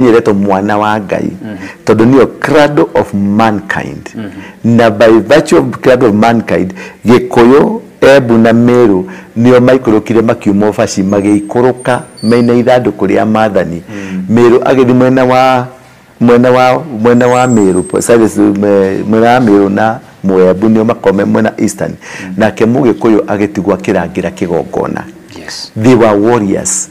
yereto mwana wa Ngai todo niyo cradle of mankind na by virtue of cradle of mankind Gikuyu Embu na Meru niyo maikorokire makiumo faci magiikoroka mena ithanduku ria mathani Meru agithi mwena wa Meru service mwena wa Meru na Embu niyo makome mwena eastern na ke Mugikuyu agitigwa kirangira kigongona. Yes, they were warriors.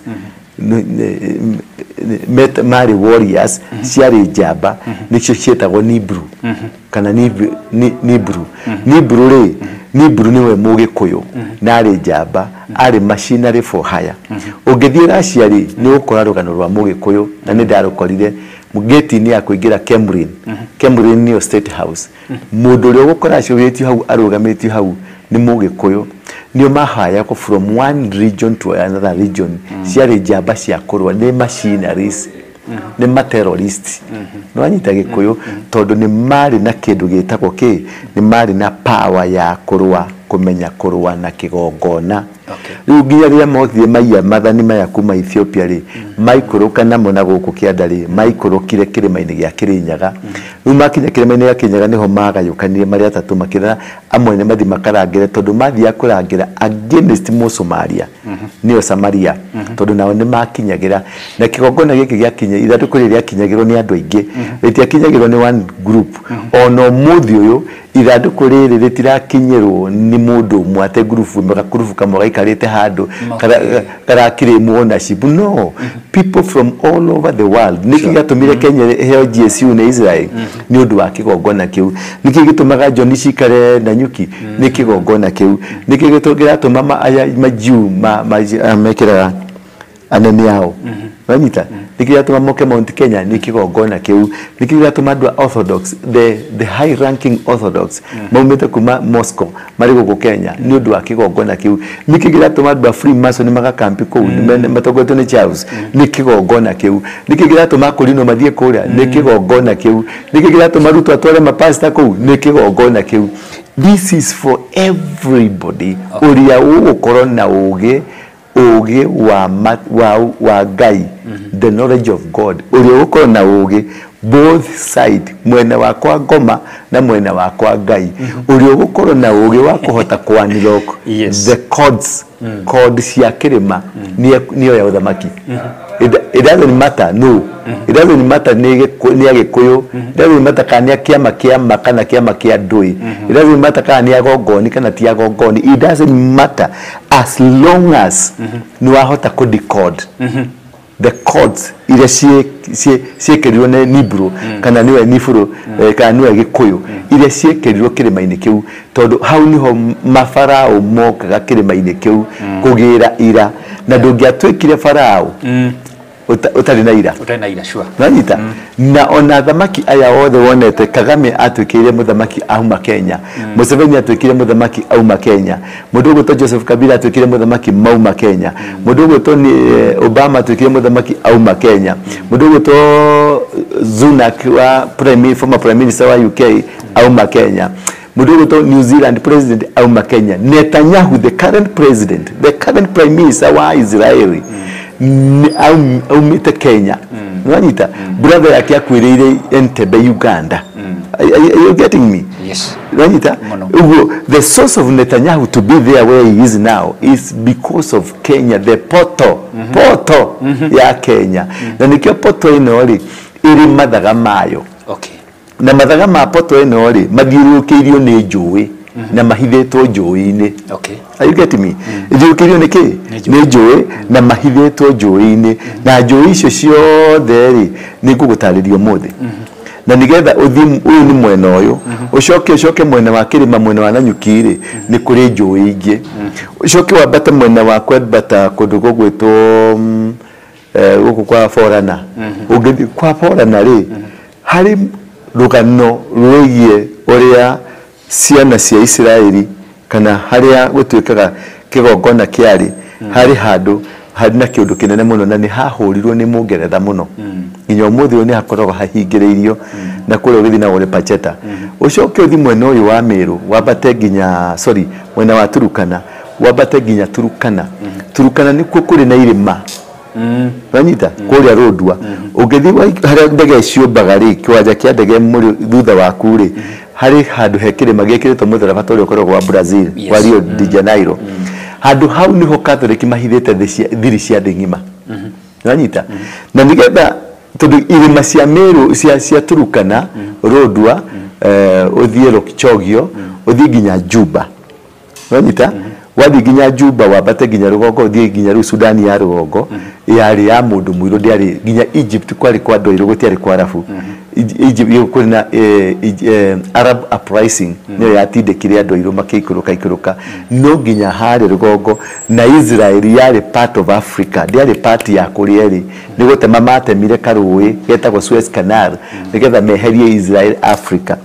Met mari warriors ciari njamba nicio cietagwo Nibru kana Nibru Nibru niwe Mugikuyu na ari njamba ari machinery for hire ungithie raciari ni ukora rugano rwa Mugikuyu na ni ndarukorire mugeti ni akuingira Kemrin niyo state house mundu uri gukora acurĩtio hau arugamitio hau ni Mugikuyu niyo mahaya ko from one region to another region ciari njamba cia kurwa ni machineries ni terrorists no anyita Gikuyu tondu ni mari na kindu gitagwo ni mari na power ya kurwa kumenya kurwa na kigongona. Riu nginya ria mothie maiya mathani maya kuma Ethiopia ri maikuruka namo na guku kianda ri maikurukire kirima-ini gia Kirinyaga riu makinya kirima-ini gia Kirinyaga niho magayukanirie mari atatu makira amwe ni mathi makarangire tondu mathia kurangira against Musomalia niyo Samaria tondu nao ni makinyagira na kigongona giki gia kinya ithanduku ria kinyagirwo ni andu aingi ritiakinyagirwo ni one group ono muthi uyu ithanduku riri ritirakinyirwo ni mundu mwate group kamwe gaikarite handu karakire ownership. No, people from all over the world niki gatumire Kenya heo GSU na Israel ni undu wa kigongona kiu niki gitumaga John Cikare na Nyuki ni kigongona kiu niki gituma aya majiu mekira anene yao wanyita niki gatuma moke Mount Kenya ni kigongona kiu niki gatuma andu Orthodox the high ranking Orthodox maumite kuma Moscow mari guku Kenya ni undu wa kigongona kiu niki gatuma andu Freemason magakampi ku matogweto ni Charles ni kigongona kiu niki gatuma Kolino mathie kuria ni kigongona kiu niki gatuma Ruto atware mapasta ku ni kigongona kiu. This is for everybody uria ugukorwo na uge wa Ngai the knowledge of God uria uko na ugi both side mwena wakwa Ngoma na mwena wakwa Ngai uria uko na ugi wa kuhota kwanira the codes cia kirima niyo ya uthamaki. It doesn't matter, no. It doesn't matter ni Gikuyu. It doesn't matter kana kiama kana kiama kia Ndui. It doesn't matter kana Agongoni kana ti Agongoni. It doesn't matter as long as ni wahota ku decode the codes ile ciekerirwo ni Nibru kana niwe Nifuru kana niwe Gikuyu ile ciekerirwo kirima-ini kiu tondu hau niho mafarao mokaga kirima-ini kiu kugira ira na ndungiatwikire farao utari na ira sure nanyita na ona thamaki aya othe wonete Kagame atwikire muthamaki auma Kenya Museveni atwikire muthamaki auma Kenya mundu to Joseph Kabila atwikire muthamaki mauma Kenya mundu to Obama atwikire muthamaki auma Kenya mundu to Sunak wa former prime minister wa UK auma Kenya mundu to New Zealand president auma Kenya Netanyahu the current prime minister wa Israeli aumite Kenya wanyita brother yake akwirire Entebbe Uganda. Are you getting me? Yes. Wanyita the source of Netanyahu to be there where he is now is because of Kenya, the portal ya Kenya na nikio portal ino ri iri mathaga mayo na mathaga ma portal ino ri mathiurukirio ni njui na mahithitwo njui-ini. Are you getting me? Ithiurukirio niki ni njui na mahithitwo njui-ini na njui icio ciothe ri ni ngugutaririo muthi na nigetha uyu ni mwena uyu ucoke mwena wa kirima mwena wa Nanyuki ri ni kuri njui ingi ucoke wambate mwena wa kwembata kundu gugwitwo guku kwa Forana ungithi kwa Forana ri hari rugano rwigie uria ciana cia Israeli kana haria gutwikaga kigongona kiari hari handu hari na kiundu kinene muno na ni hahurirwo ni Mungeretha muno nginya umuthi ni hakoragwo hahingireirio na kule ugithi na Ole Pacheta ucoke uthi mwena uyu wa Meru wambate nginya mwena wa Turukana wambate nginya Turukana nikuo kuri na irima Wanyita kuria rodwa ugethi haria ndege ciumbaga ri kiwanja kia ndege muri thutha wa kuri hari handu hekire magikiritwo mutharaba turi ukoragwo wa Brazil wa Rio de Janeiro handu hau niho Catholic mahithite thiri cia ndingima wanyita na nigetha tondu irima cia Meru cia Turukana rodwa uthie Lokchogio uthie nginya Juba wanyita wathi nginya Juba wabate nginya rugongo uthie nginya Sudani ya rugongo yari ya mundu muiro ndiari nginya Egypt kwari kwa ndoiro gutiari kwa Arabu Egypt yokuri na Arab uprising niyo yatindekire ndoiro makikuruka no nginya hari rugongo na Israel yari part of Africa ndiari part ya kurieri nigotema matemire karui getagwo Suez Canal nigetha meherie Israel Africa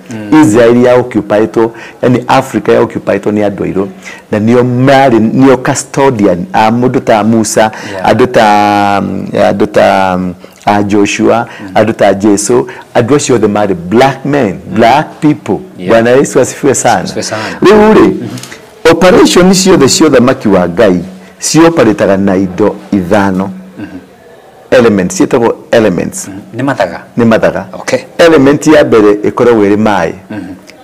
Israel ya occupied yani Africa ya occupied ni ndoiro na niyo custodian mundu ta Musa aduta Joshua aduta Jesu adwasho the mad black men black people bwana Yesu asifiwe sana riure operation cio the maki wa Ngai cio operataga na indo ithano elements yetagwo elements ni mathaga okay element ya mbere ikoragwo iri mai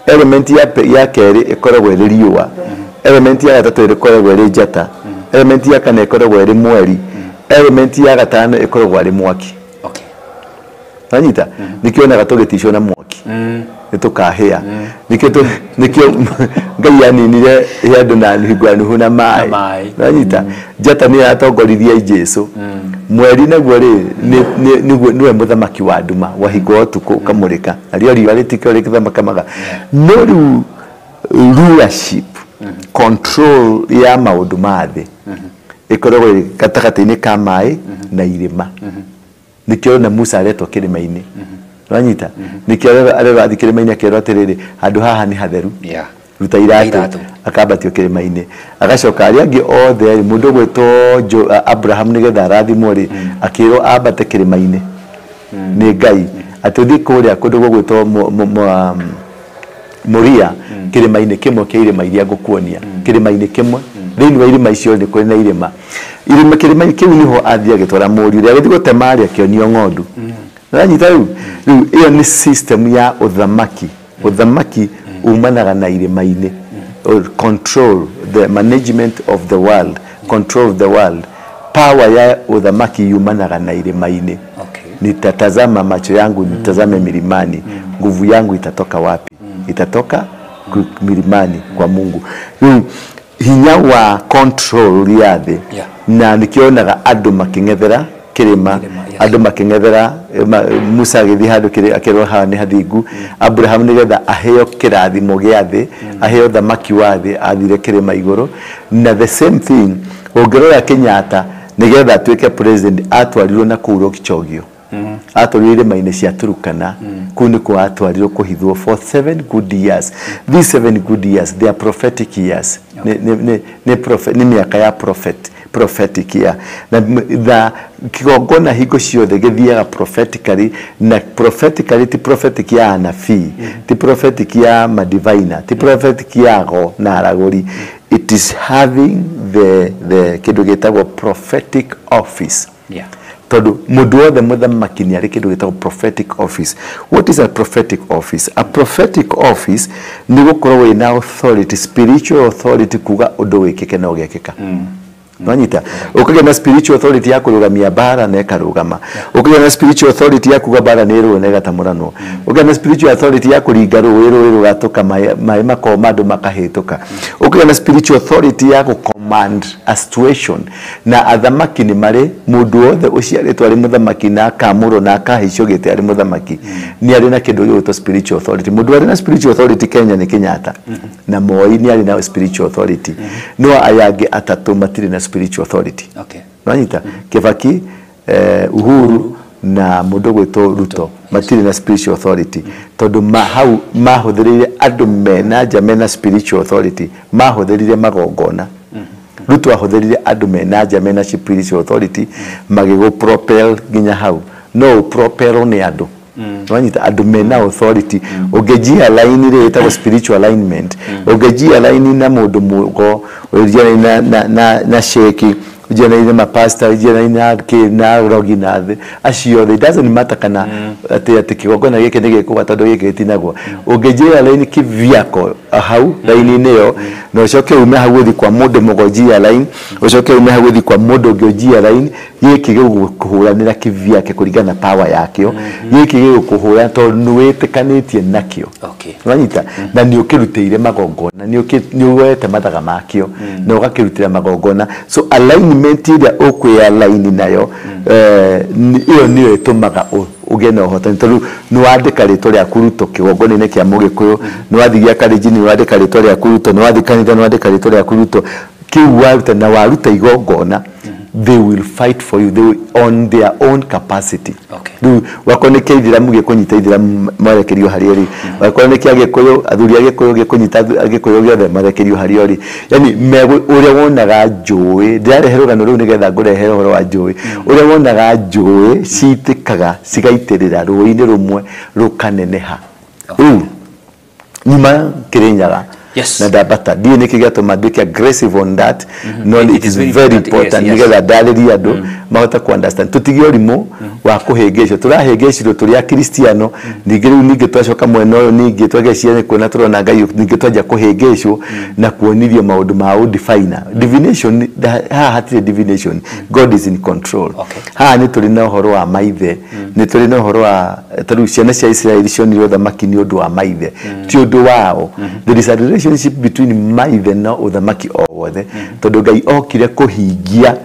element ya keri ikoragwo iri riua element ya gatatu ikoragwo iri njata element ya kane ikoragwo iri mweri element ya gatano ikoragwo iri mwaki okay wanyita nikio na gatogetisho na mwaki nitukahia nikio Ngai yaninire yandu na higwanu na mai wanyita njata ni atongorithia Jesu mweri naguo ri niwe muthamaki wa nduma wahigwo tuku kamurika ario riwa ritikio rikithamaka maga no rulership control ya maundu mathe ikoragwo gatagati-ini ka mai na irima nikio na Musa aretwo kirima-ini wanyita nikio arero kirima-ini akero atiriri handu haha ni hatheru ruta iratu akabatio kirima-ini agacoka aria angi othe mundu gwetwo Abraham nigetha arathimwo ri akiro abate kirima-ini ni Ngai atuthi kuria kundu gwetwo Moria kirima-ini kimwe kia irima iria ngukuonia kirima-ini kimwe thiini wa irima icio ni kuri na irima kirima kiu niho athia agitwara muri ria guthi gutema ria kionio ng'ondu nanyita riu iyo ni system ya uthamaki umanaga na irima-ini control the management of the world control of the world power ya uthamaki umanaga na irima-ini nitatazama macho yangu nitazame milimani nguvu yangu itatoka wapi itatoka milimani kwa Mungu hinya wa control ya thĩ na nikionaga andu making'ethera kirima andu making'ethera Musa agithi handu akirwo haha ni hathingu Abraham nigetha aheo kirathimo gia thĩ aheo thamaki wa thĩ athire kirima iguru na the same thing ongerera Kenyatta nigetha atuike president atwarirwo na kuro Kichogio atwarirwo irima-ini cia Turukana kuni kwa atwarirwo kuhithwo for 7 good years these 7 good years they are prophetic years ni miaka ya prophetic year na the kigongona hingo ciothe githiaga prophetically na prophetically ti prophetic ya anabii ti prophetic ya madivina ti prophetic ya go na aragori it is having the kindu gitagwo prophetic office todo mundu wothe muthamaki ni ari kindu gitagwo prophetic office what is a prophetic office ni gukorwo wina authority spiritual authority kuga undu wikike na ugekeka wanyita ukigea na spiritual authority ya kurugamia bara na ekarugama ukigea na spiritual authority ya kuga bara ni ru na gatamurano ukigea na spiritual authority ya kuringa ru gatoka mai makoma andu makahituka ukigea na spiritual authority ya command a situation na athamaki ni mari mundu wothe uciaritwo ari muthamaki na kamuro na kahicio gite ari muthamaki ni ari na kindu gito spiritual authority mundu ari na spiritual authority Kenya ni Kenyatta na Moi ni ari na spiritual authority no ayage atatu matiri na spiritual authority wanyita Kibaki Uhuru na mundu gwetwo Ruto matiri na spiritual authority tondu hau mahutherire andu mena jamena spiritual authority mahutherire magongona Ruto ahutherire andu mena jamena spiritual authority magigo propel nginya hau no propel ni andu wanyita andu mena authority ugejia line ire itago spiritual alignment ugejia line na mundu mugo ujia na sheki ujia na ine mapasta ujia na ine na rogi na the acio they doesn't matter kana ate kigogona gike nige ko atondo gike tinagwo ungejira line kivyako hau line neo no coke ume haguthi kwa mundu mugojia line ucoke ume haguthi kwa mundu ngojia line giki gikuhuranira kivyake kuringana power yakio giki gikuhura to nuwetikanĩtie nakio wanyita na ni ukirutĩire magongona ni uwete mathaga makio na ugakirutira magongona so alignment ira ukwe align nayo iyo niyo itumaga ugena uhotani tondu ni wandika ritwa ria kuruto kigongona-inĩ kia Mũgĩkũyũ ni wathigia kalenjin ni wandika ritwa ria kuruto ni wathi kanitha ni wandika ritwa ria kuruto kiu waruta na waruta igongona they will fight for you, they will, on their own capacity. Du wakoneke ithiramu gikunyita ithiramu marekerio hariori wakoneke agikoyo athuri agikoyo gikunyita agikoyo giothe marekerio hariori yani uria wonaga njui ndirehe rugano ru nigetha ngurehe horo wa njui uria wonaga njui citikaga cigaitirira ruini rumwe rukaneneha nyuma kirinyaga na dabata die nikigato madike aggressive on that no it is very important nigetha dalili ado mahota ku understand tutigio rimo wa kuhengesho turahengeshiro turi a Kristiano ninge twacoka mwena uyu ninge twageciane kuona turona Ngai ninge twaja kuhengesho na kuonirio maundu ma definer divination hatire divination God is in control ni turi na horo wa maithe ni turi na horo wa taru ciana cia Israeli cioniro thamaki ni undu wa maithe ti undu wao there is a relationship between maithe na uthamaki o wothe tondu Ngai okire kuhingia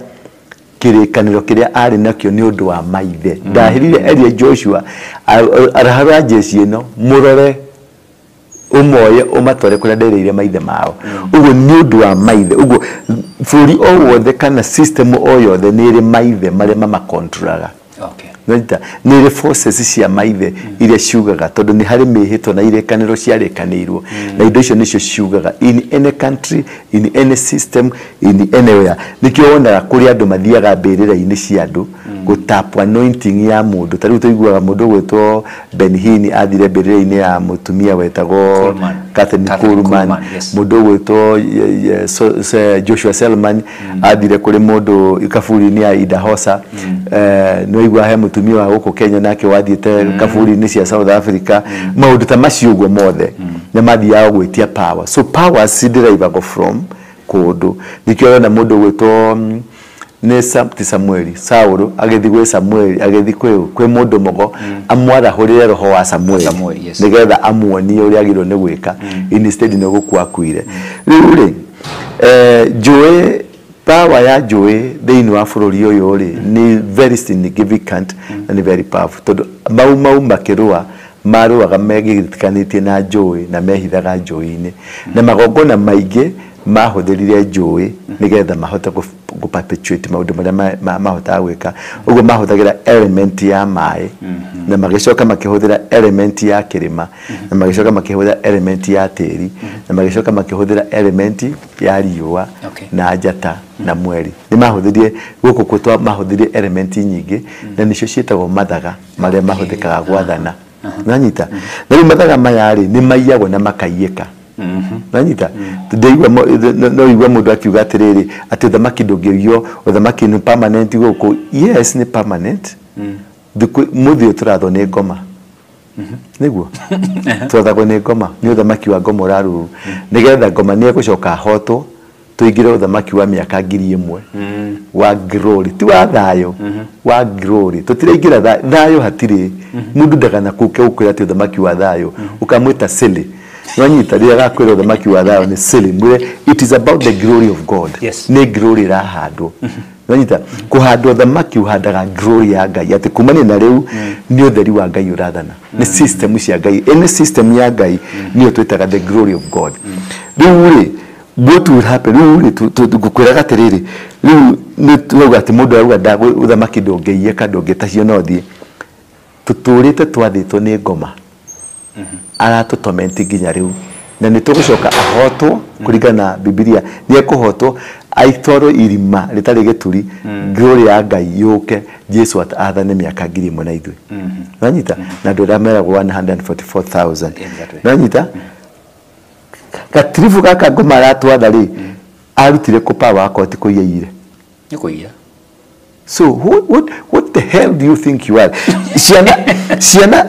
kirikaniro kiria ari nakio ni undu wa maithe ndahirire eria Joshua arahara jeshi ino murore umoye umatore kuria ndereire maithe mao ugo ni undu wa maithe ugo buri o wothe kana system o yothe ni ri maithe mare mama controlaga nita ni forces cia maithe iria ciugaga tondu ni hari mihito na irekaniro ciarekanirwo na indo icio nicio ciugaga in any country in any system in anywhere nikio wonaga kuri andu mathiaga mbirira-ini cia andu gutap anointing ya mundu tariu tuiguaga mundu gwetwo Benhini athire mbirira-ini ya mutumia wetagwo Catherine Kuhlman mundu gwetwo Joshua Selman athire kuri mundu ikaburi-ini ya Idahosa no igwa he mutumia wa guku Kenya nake wathiete kaburi-ini cia South Africa maundu ta macio gwo mothe na mathiaga gwitia power so power sidirivago from kundu nikio na mundu gwetwo ne Samuel Saul agethi gwe Samuel agethi kwe mundu mogo amwara horire roho wa Samuel nigetha amuonie uri agirwo ni gwika instead no gukua kuire riu Joe power ya Joe thini wa bururi uyu ri ni very significant and very powerful tondu mau makirua maruaga megitikanĩtie na Joe na mehithaga Joe-ini na magongona maingi mahũthĩrire Joe nigetha mahote gu perpetuate maundu maria mahota gwika uguo mahũthagĩra element ya mai na magicoka makihũthĩra element ya kirima na magicoka makihũthĩra element ya tĩri na magicoka makihũthĩra element ya riũa na njata na mweri ni mahũthĩrie guku kutwa mahũthĩrie element nyingi na nicio cietagwo mathaga maria mahũthĩkaga gwathana nanyita na mathaga maya ri ni maiyagwo na makaiyeka nanyita ndeigwa no igwa mundu akiuga atiriri ati uthamaki ndungĩrio uthamaki ni permanent guku yes ni permanent muthio turatho ni ngoma niguo turatho ni ngoma ni uthamaki wa ngoma uraru nigetha ngoma ni gucoka hoto tuingire uthamaki wa miaka 1000 wa glory ti wa thayo wa glory tutiraingira thayo hatiri mundu ndagana kuke ukwira ati uthamaki wa thayo ukamwita silly wanyita ria gakwira uthamaki wa thayo ni silly it is about the glory of God ni glory rahado wanyita kuhandwo uthamaki uhandaga glory ya Ngai ati kumane na riu ni utheri wa Ngai urathana ni system cia Ngai any system ya Ngai ni twitaga the glory of God riu what will happen gukwira gatiriri riu ni tuga ati mundu aruga ndago uthamaki ndungĩiyeka ndungĩtacio no thie tuturite twathitwo ni ngoma aratutomenti nginya riu na ni tugucoka ahotwo kuringana Biblia ni ekuhotwo aitwaro irima ritari gituri glory ya Ngai yuke Jesu athane miaka 1000 na ithui nanyita na ndoramera 144,000 nanyita gatirifu gaka ngoma ratwatha ri arutire kupa wako ti kuiyeire Nikuia. So what the hell do you think you are? Siana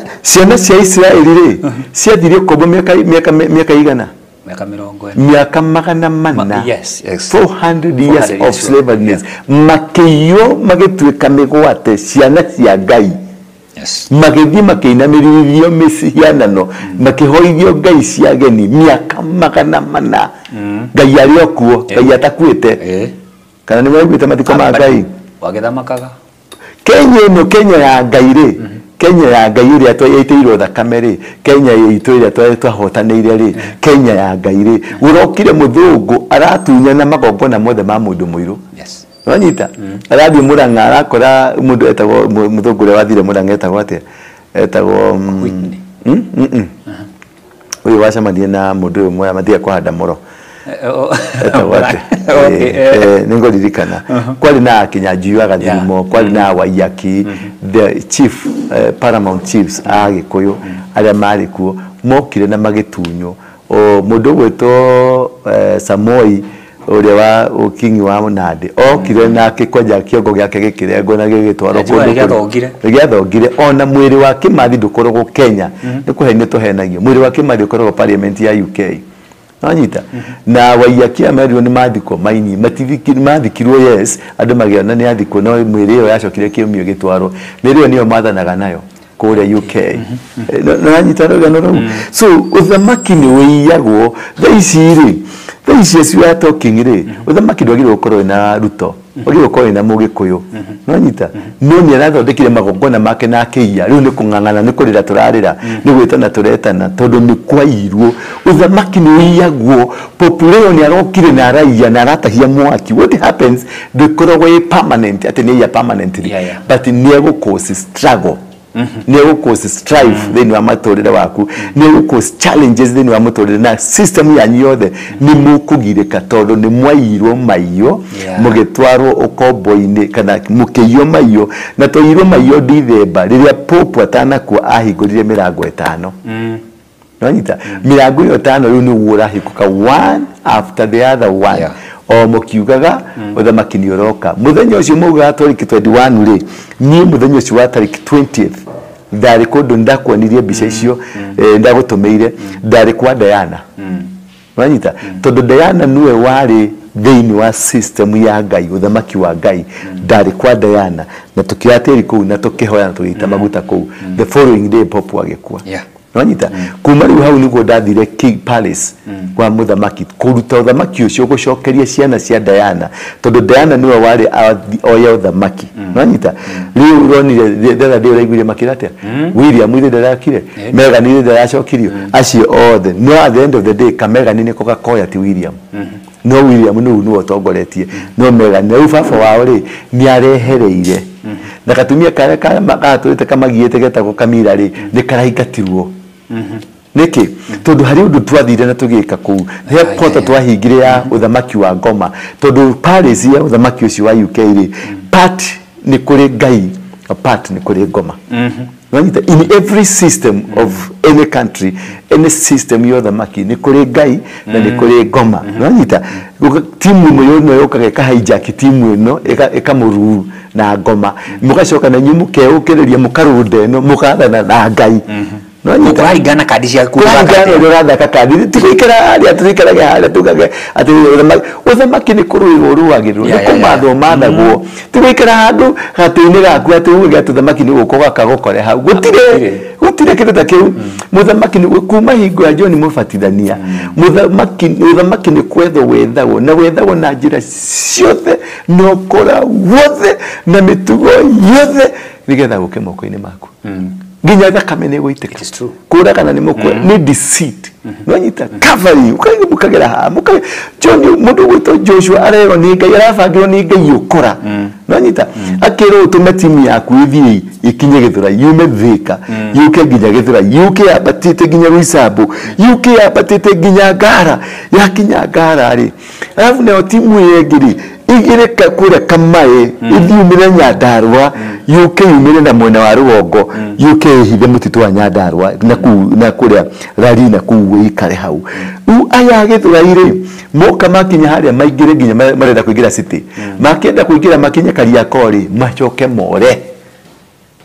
cia Israeli ciathirio kombo miaka igana. Miaka magana mana. Yes. 400 years of slavery. Makiyo magituika migwate ciana cia Ngai. Yes. Magithi makeinamiririo misihianano makihoithio Ngai cia geni miaka magana mana. Ngai ari okuo, Ngai atakuite. Kana ni mwiguite mathiko ma Ngai. Wagithamakaga. Kenya ya Ngai ri. Kenya ya Ngai ri atwaiteirwo thakame ri. Kenya yitu ri twahotaneire ri. Kenya ya Ngai ri. Urokire muthungu aratunya na magongona mothe ma mundu muiru. Yes. Wanyita. Arathi Murang'a arakora mundu etagwo muthungu ri wathire Murang'a etagwo ate. Etagwo uyu wacamanie na mundu umwe amathia kuhanda muro. Ningo dirikana kwali na Kinyanjui agathimo kwali na Waiyaki the chief paramount chiefs agikuyu aria mari kuo mokire na magitunyo o mundu gweto Samoi uria wa ukingi wa Munandi okire na kikoja kiongo gyake gikirengo na gigitwaro giathongire ona mwiri wa Kimathi ndukoragwo Kenya nikuhenia tuhenagio mwiri wa Kimathi ukoragwo parliament ya UK. Nanyita na Waiyaki amerio ni mathiko maini mativiki mathikirwo yes andu magiona ni athiko no mwiri yo yacokire kiumio gitwaro nirio niyo mathanaga nayo kure UK. Nanyita no so uthamaki ni wiyagwo thaisi cio ya talking ri uthamaki ndwagire gukorwo na ruto wagire gukorwo na mugikuyu nanyita no ni arathondekire magongona make na keia riu ni kung'ang'ana ni kurira turarira ni gwitana turetana tondu ni kwairwo uthamaki ni wiyagwo population arokire na raia na aratahia mwaki. What happens dukoragwo permanent ati ni ya permanently but ni cause struggle ni cause strife then wa matorire waku ni cause challenges then wa matorire na system ya nyothe ni mukugirika tondu ni mwairwo maiyo mugitwarwo ukombo-ini kana mukiyo maiyo na toirwo maiyo Dithemba riria popu atanakua ahingurire mirango 5 nonyita mirango iyo 5 riu ni urahikuka one after the other one o mukiugaga uthamaki ni uroka muthenya ucio mugaga tariki 21 ri ni muthenya ucio wa tariki 20th ndari kundu ndakwonirie mbica icio ndagutumeire ndari kwa Diana wanyita tondu Diana niwe wari thiini wa system ya Ngai uthamaki wa Ngai ndari kwa Diana na tukiatiri kuu na tukihoya na tugiita maguta kuu the following day popu agikua wanyita kuma riu hau niguo ndathire King Palace kwa muthamaki kuruta uthamaki ucio gucokeria ciana cia Diana tondu Diana niwe wari oya uthamaki wanyita riu ronire ndera ndio raiguire makirate William ile ndarakire Meghan ile ndaracokirio acio othe no at the end of the day Meghan ni koya ti William no William no otongoretie no Meghan riu baba wao ri ni arehereire na katumia kare magaturite kamagiete getagwo Kamira ri ni karaingatirwo niki tondu hari undu twathire na tugika kuu he pota twahingire ya uthamaki wa Ngoma tondu Paris ya uthamaki ucio wa UK ri part ni kuri Ngai part ni kuri Ngoma in every system of any country any system ya uthamaki ni kuri Ngai na ni kuri Ngoma nanyita timu ino no yokaga hijack timu ino ikamuru na Ngoma mugacoka na nyimuke ukiriria mukarude no mukathana na Ngai Nikurai gana kadi cia kuga kadi kadi tikikira ari atirikiraga hari tugage ati uthamaki ni kuruirwo ruagirwo ni kumatho mathagwo tikikira handu gatu-ini gaku ati uge atuthamaki ni gukoga kagokore hau gutire kindu ta kiu muthamaki ni kuma hingo ya John Mubatithania muthamaki ni kwetho wethagwo na njira ciothe no kora wothe na mitugo yothe nigetha guke moko-ini maku nginya thakame ni guitika kura kana ni mukwe ni deceit nonyita covery ukagera ha John mundu gwito Joshua arero ni Ngai arabangirwo ni Ngai ukora nonyita akiro utume timu yaku ithie ikinye githura yume Thika yuke nginya githura yuke abatite nginya Ruisambu yuke abatite nginya Ngara yakinya Ngara ri alafu ne timu yegiri igire kure kamae ithiumire Nyandarua UK umire na mwena wa rugongo UK hithe mutitu wa Nyandarua na kuria rari na kuwe ikare hau aya githuraire moka makinya haria maingire nginya marenda kuingira city makenda kuingira makinya Kariakori machoke more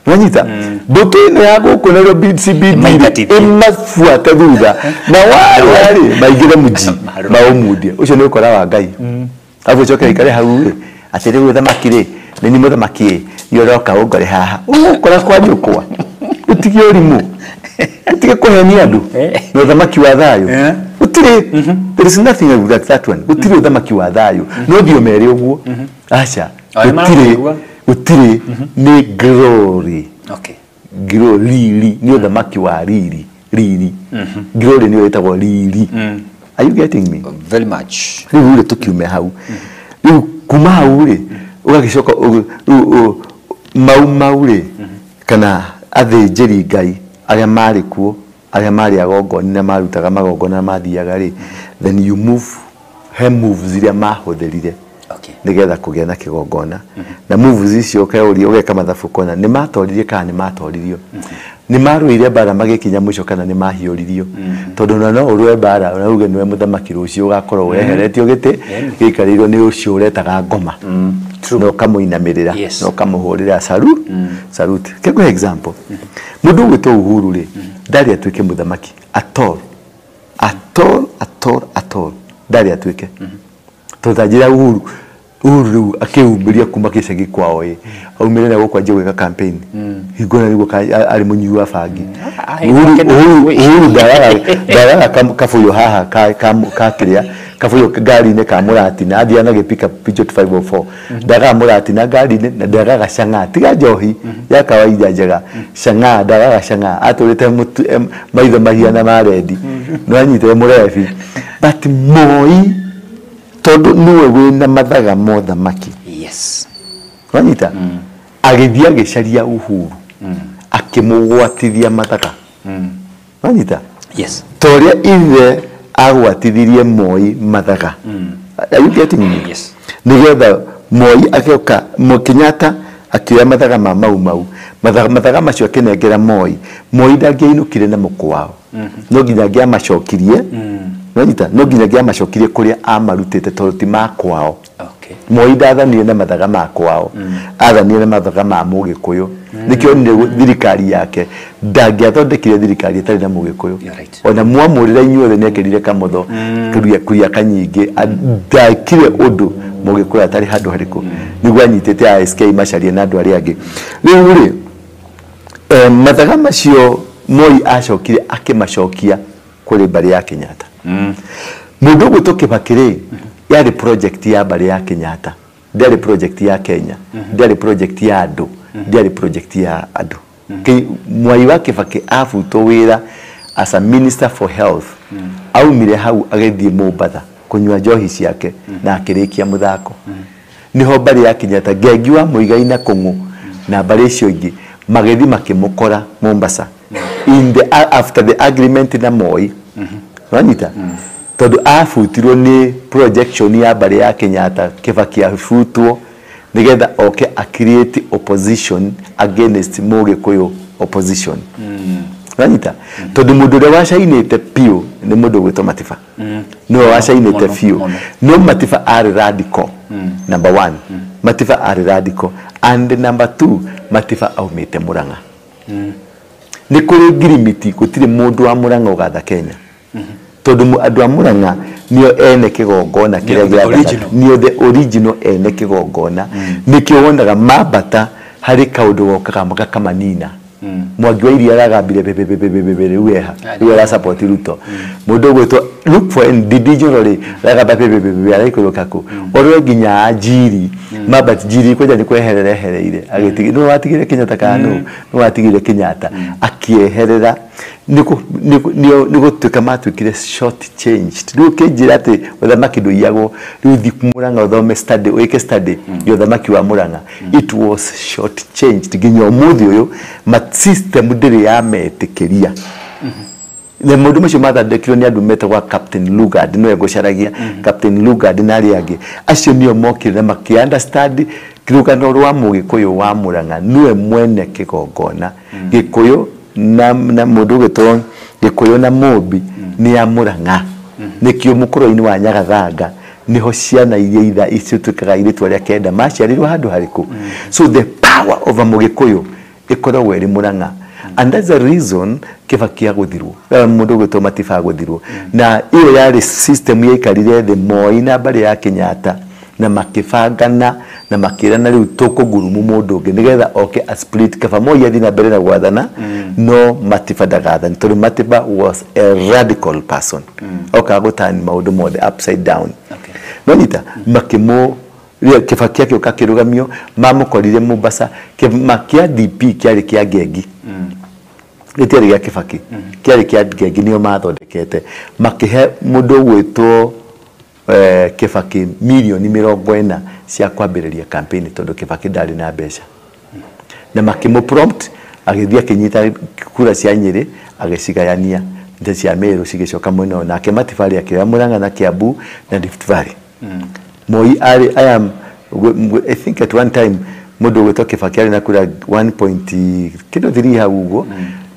wanyita butu ino ya guku na BCBD imafuata thutha na wari maingire muji maumudia ucio ni ukora wa Ngai abo choke ikare hau atiri uthamaki ni muthamaki yoroka ungore haha ukora kwa nyukwa utige urimu utige kuhenia andu no uthamaki wa thayo utire there is nothing like that one utire uthamaki wa thayo no dio mere uguo acha utire ni glory okay glory ni uthamaki wa riri glory ni wetagwo riri are you getting me very much riu tukiume hau riu kuma hau ri ugagicoka maure kana athinjiri Ngai aria mari kuo aria mari agongoni na marutaga magongona mathiaga ri then you move moves iria mahutherire okay nigetha kugia na kigongona na moves icio kauri ugeka mathabu kona ni matoririe kana ni matoririo ni maruire bara magikinya mwisho kana ni mahioririo tondu no urwe bara na uge niwe muthamaki rucio ugakorwo weheretio giti gikarirwo ni ucio uretaga ngoma no kamuinamirira no kamuhurira salute kego example mundu gwitwo Uhuru ri ndari atuike muthamaki at all ndari atuike tutajira Uhuru akiumbiria kuma kicagi kwao aumire na gukwa je gwika campaign higona niguo ari munyiwa bangi Uhuru ndara kafuyo haha ka kiria kafuyo gari ne ka murati na athia na gipika Peugeot 504 ndaga murati na gari ne na ndaga gacanga tiga njohi ya kawaida njega canga ndaga gacanga aturite maitho mahiana ma rendi no anyite murefi but Moi tondu niwe wina mathaga mothamaki yes wanyita agithia gicaria Uhuru akimugwatithia mathaga wanyita yes toria ithe agwatithirie Moi mathaga are you getting me yes nigetha Moi akioka Kenyatta akioya mathaga ma mau mathaga macio akinengera Moi ndangiinukire na mukwao no nginya ngia macokirie wanyita no nginya ngia macokirie kuria amarutite tondu ti makwao okay Moi ndathanire na mathaga makwao athanire na mathaga ma Mugikuyu nikio ni thirikari yake ndangiathondekire thirikari itari na Mugikuyu ona mwamurira inyuothe nekerire kamotho kuria kanyingi ndakire undu Mugikuyu atari handu hariku niguo anyitite ASK macarie na andu aria angi riu ri mathaga macio Moi acokire akimacokia kuri bari ya Kenyatta mundu gwitwo Kibaki yari project ya bari ya Kenyatta ndari project ya Kenya ndari project ya andu ndari project ya andu Mwai wa Kibaki afuto wira as a minister for health aumire hau agethie Mombasa kunywa njohi ciake na akirikia muthako niho bari ya Kenyatta ngengiwa muigaina kungu na bari icio ingi magethi makimukora Mombasa in the after the agreement na Moi wanyita tondu afutirwo ni projection ya bari ya Kenyatta Kibaki afutwo nigetha oke a create opposition against Mugikuyu opposition wanyita tondu mundu ure wacainite pio ni mundu gwitwo Matiba no wacainite pio no Matiba are radical number 1 Matiba are radical and number 2 Matiba aumite Murang'a ni kuri girimiti gutire mundu wa Murang'a ugatha Kenya tondu andu a Murang'a nio ene kigongona kiria nio the original ene kigongona nikio wonaga mabata hari kaundu gokaga makamanina Mwangi wa iria aragambire bebe weha we support Ruto mundu gwitwo look for individually ragamba bebe araikoroka ku orwe nginya ajiri mabati jiri kwaja ni kweherereire agitigi no watigire Kenyatta kanu no watigire Kenyatta akieherera niko tuka matwikire short changed riu kinjira ati uthamaki nduiyago riu thikumuranga uthome study weke study yo uthamaki wa Murang'a it was short changed nginya umuthi uyu ma system ndiri ya metikiria ne mundu mucio mathondekirwo ni andu metagwa Captain Lugard no egocaragia Captain Lugard na ari angi acio nio mokire na maki understand kirugano rwa Mugikuyu wa Murang'a niwe mwene kigongona Gikuyu na mundu gitwo Gikuyu na Mumbi ni ya Murang'a nikio mukuru-ini wa Nyagathanga niho ciana iria icitukaga iritwa ria kenda maciarirwo handu hariku so the power of a Mugikuyu ikoragwo iri Murang'a and that's the reason Kibaki aguthirwo mundu gwitwo Matiba aguthirwo na iyo yari system yaikarire the Moi na bari ya Kenyatta na makibangana na makirana riu tukugurumu mundu ungi nigetha oke a split kaba Moi yathi na mbere na gwathana no Matiba ndagathani tondu Matiba was a radical person oka gutani maundu mothe upside down no nita makimo Kibaki akioka kirugamio mamukorire Mombasa Kibaki DP kiari kia Ngegi gitiari gia Kibaki kiari kia Ngegi nio mathondekete makihe mundu gwitwo Kibaki milioni 40 cia kwambiriria campaign tondu Kibaki ndari na mbeca na makimu prompt agithia kinyita kura cia Nyeri agicigayania nde cia Meru cigicoka mwena na Matiba ria kira Murang'a na Kiambu na Rift Valley Moi I think at one time mundu gwitwo Kibaki ari na kura 1.3 haugo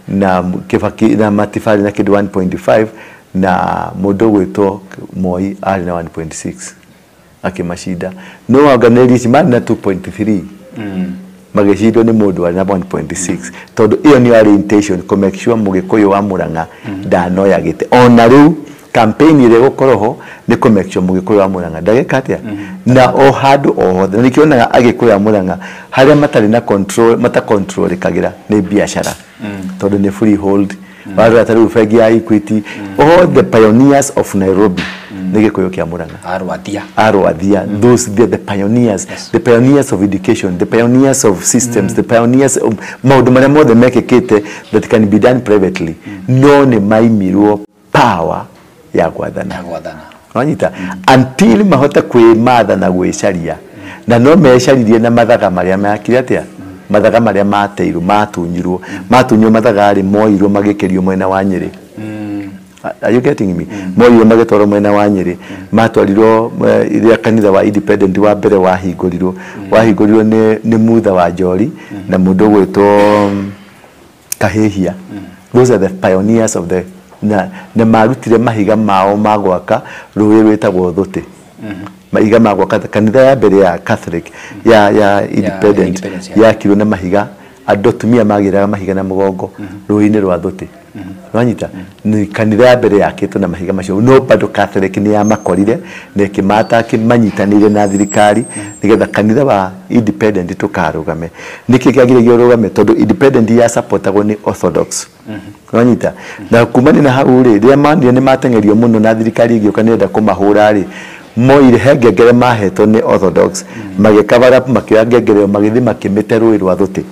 na Kibaki na Matiba na kidu 1.5 na mundu gwitwo Moi ari na 1.6 akimashida no organize man na 2.3 mageshido ni mundu ari na 1.6 tondu iyo ni orientation to make sure Mugikuyu wa Murang'a ndanoya gite ona riu campaign ile gukoroho ni ko make sure Mugikuyu wa Murang'a ndagekatia na o hadu o hothe nikiona Agikuyu wa Murang'a haria matari na control mata control kagira ni biashara tondu ni freehold wale atari ufegi ya Equity all the pioneers of Nairobi Gikuyu kia Murang'a Arwathia those the pioneers the pioneers of education the pioneers of systems the pioneers of maundu maria mothe mekekete that can be done privately no ni maimirwo power ya gwathana wanyita until mahota kwimatha na gwicaria na no mecaririe na mathaga maria makire atia mathaga maria mateiru matunyirwo matunywo mathaga ari moirwo magikerio mwena wa Nyeri are you getting me moirwo magitoro mwena wa Nyeri matwarirwo iria kanitha wa independent wa mbere wahingũrirwo ni mutha wa Njori na mundu gwitwo Kahihia those are the pioneers of the na marutire mahiga mao magwaka ruwi rwetagwo Thuti mahiga magwaka kanitha ya mbere ya Catholic ya independent ya kiro na mahiga andu tumia magiraga mahiga na mugongo ruwi-ini rwa Thuti wanyita ni kanitha ya mbere yakitwo na mahiga macio no bado Catholic ni ya makorire na kimata kimanyitanire na thirikari nigetha kanitha wa independent tukarugame niki kiagirigio rugame tondu independent ya supportagwo ni Orthodox wanyita na kumani na hau ri ria mani ni matengerio muno na thirikari igioka nenda kumahura ri moire hengengere mahetwo ni Orthodox magikavara makioya ngengere magithi makimite ruwi rwa Thuti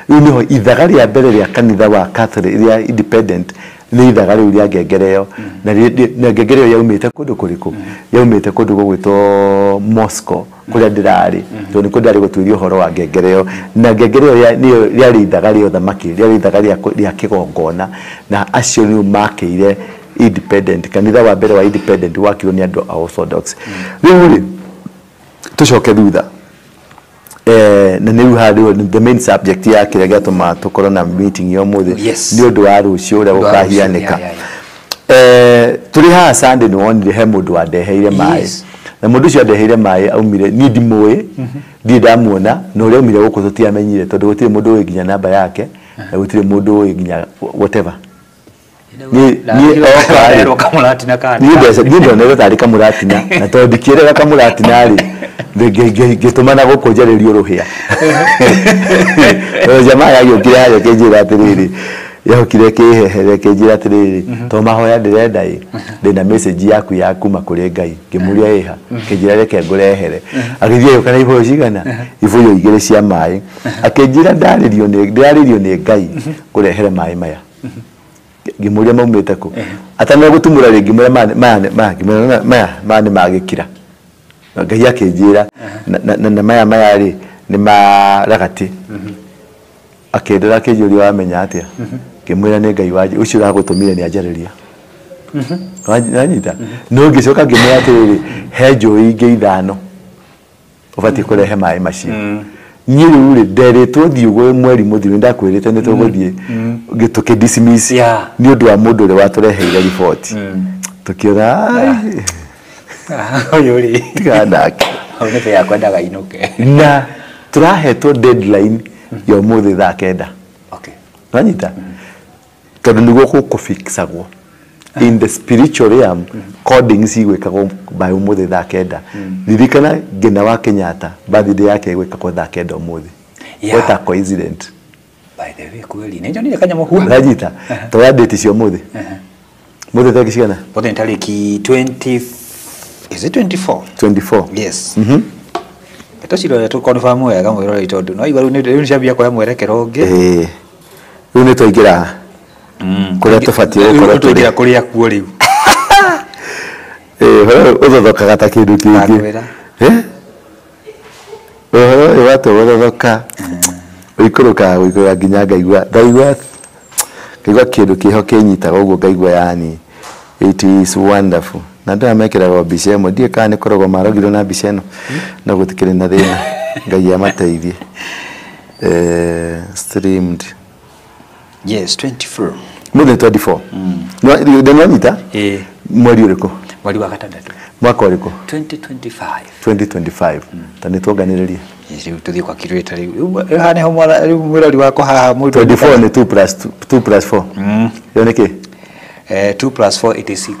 niho ithaga ria mbere ria kanitha wa Catholic ria independent ni ithaga riu ria ngengereo na ngengereo yaumite kundu kuriku yaumite kundu gwitwo Moscow kuria ndirari to ni kundari gutwirio horo wa ngengereo na ngengereo niyo ria ithaga ria thamaki ria ithaga ria kigongona na acio ni makeire independent kanitha wa mbere wa independent wakirwo ni andu a Orthodox riu tucoke thutha na niru hadu the main subject ya kire gatuma tukoro na meeting yo muthe ni undu wa rucio ura gukahianika turi ha Sunday no onire he mundu adeheire mai na mundu cio adeheire mai aumire ni ndimoe ndi ndamuona no uri aumire guku tutiamenyire tondu gutire mundu wi nginya namba yake na gutire mundu wi nginya whatever ni oka kamulatina kana ni ndonere tari kamulatina na tondu dikire kamulatina ri gitumana gukunjaririo ruhia jamaa yagĩũkire harĩa kĩnjĩra atĩrĩrĩ yahokire kĩhehere kĩnjĩra atĩrĩrĩ to mahoya ndĩrenda ndĩna message yaku ya kuma kũrĩ Ngai ngĩmũria ĩha kĩnjĩra reke ngũrehere agĩthiĩ kana ibũyũ cigana ibũyũ 2 cia maĩ akĩnjĩra ndarĩrio nĩ Ngai kũrehere maĩ maya ngĩmũria maumĩte kũ atana gũtumũra rĩngĩ maya nĩ magĩkira Ngai akĩnjĩra na maya ri ni maragati akĩndera kĩnjũria wamenya atia ngimwira ni Ngai wanje ucio uragutumire ni anjareria nanyita no ngicoka ngimwira atiriri he njui ingi ithano ubati kurehe mai macio nyiru ri nderetwo thiugo mweri muthiru ndakwirite ni tuguthie gituke dismiss ni undu wa mundu ri watureheire report tukiora Yuri. tiganake Onete ya kwenda gainuke. na turahetwo deadline ya umuthi thaa kenda. Okay. Nanyita tondu niguo gukufixagwo in the spiritual realm coding cigwikagwo by umuthi thaa kenda. Ririkana ngina wa Kenyatta birthday yake igwikagwo thaa kenda umuthi. What a coincidence. By the way, kweli nenjo ni kanya muhua. Nanyita twa date cio umuthi. Muthi thaa cigana? Bote ntariki 20. Is it 24? 24. Yes. Eto ciro tu confirm wega mwiro itondu no igwa ni ciambia kwa mwerekero ungi riu ni twaingira kuria tubatie gukorwo tuingira kuria kuo riu uthothokaga ta kindu kingi iwatũgũthothoka ũikũrũkaga nginya ngaigua kindu kiho kinyitaga ũguo ngaigua yani it is wonderful na ndamekĩraga mbica ĩmwe ndiĩ kana nĩ koragwo marogirwo na mbica ĩno na gũtikĩrĩ na thĩna Ngai amateithie streamed yes 24 more than 24 no nyita mweri ũrĩkũ mweri wa gatandatu mwaka ũrĩkũ 2025 tani tuonganĩrĩrie riu tuthie kwa kirweta riu hane ho mwirori wako haha mwiri 24 ni 2 plus 4 yo niki 2 plus 4 it is 6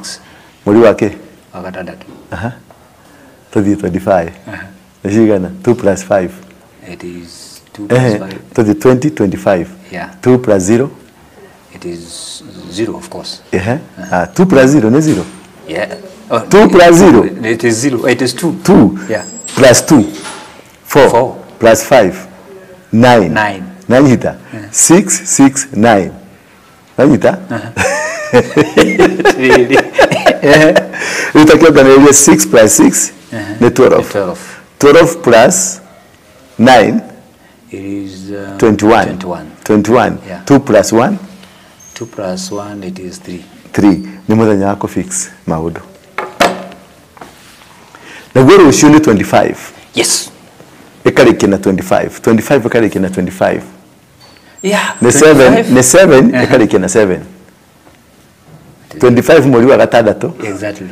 mweri wake wa gatandatu tuthie 25 nishigana 2 plus 5 it is 2 plus 5 tuthie 2025 yeah 2 plus 0 it is 0 of course 2 plus 0 ni 0 yeah 2 plus 0 it is 0 it is 2 yeah plus 2 4 plus 5 9 nanyita 6 6 9 nanyita utakionganĩrĩria 6 plus 6 ni 12 12 plus 9 it is 21 yeah. 2 plus 1 2 plus 1 it is 3 ni muthenya wa kufix maundu naguo rũciũ ni 25 yes ikarikia na 25 ikarikia na 25 yeah ni 7 ikarikia na 7 25 mweri wa gatandatu exactly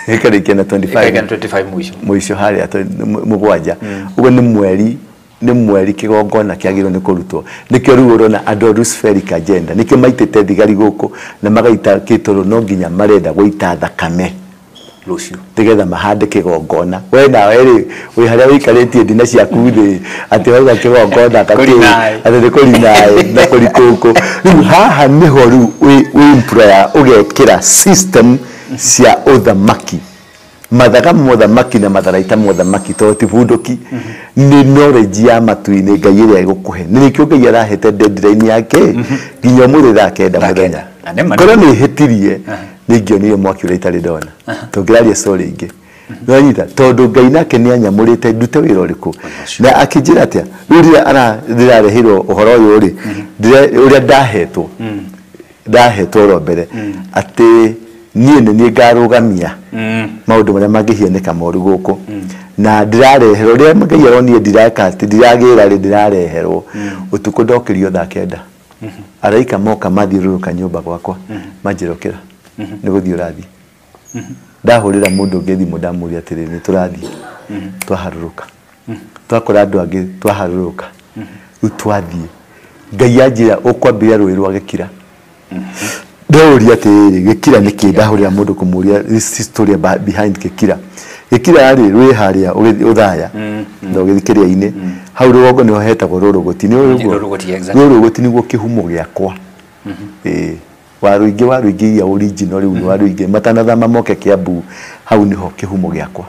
ikarikia na 25 mwisho haria mugwanja ugo ni mweri kigongona kiagirwo ni kurutwo nikio riu urona andu Luciferic agenda nikio maitete thigari guku na magaita kitoro no nginya marenda guita thakame Lucio tigetha mahande kigongona we nawe ri wi haria wikaritie ndina ciaku thi ati wauga kigongona ati ni kurinae na kurikuku riu haha niho riu wi employer ugekira system cia uthamaki mathaga mothamaki na matharaita mothamaki to tibunduki ni knowledge ya matuini Ngai iria igukuhe ni kio Ngai arahete deadline yake nginya muthi thaa kenda muthenya korwo ni hitirie ningionire mwaki uria itari ndona tungiraria story ingi nonyita tondu Ngai nake ni anyamurite ndute wira uriku na akinjira atia uria ana ndirarehirwo uhoro uyu ri uria ndahetwo ro mbere ati nie ni ngarugamia maundu maria mangihianeka moru guku na ndirareherwo ria Ngai aronie ndiraka ati ndiragira ri ndirareherwo utuku ndokirio thaa kenda araika moka mathiururuka nyumba gwakwa manjirokera ni guthii urathi ndahurira mundu ungi thimu ndamuria atiri ni turathi twaharuruka twakora andu angi twaharuruka utwathi Ngai anjira ukwambia rũĩ rwa Gĩkira ndauria atiri Gĩkira niki ndahurira mundu kumuria this story behind Gĩkira ri rũĩ haria uthaya ndo gĩthikĩria-inĩ hau rũgongo niho hetagwo rũrũgũti ni rũrũgũti niguo kĩhumo gĩakwa waruingi ya original riu waruingi matanathama moke Kiambu hau niho kihumo giakwa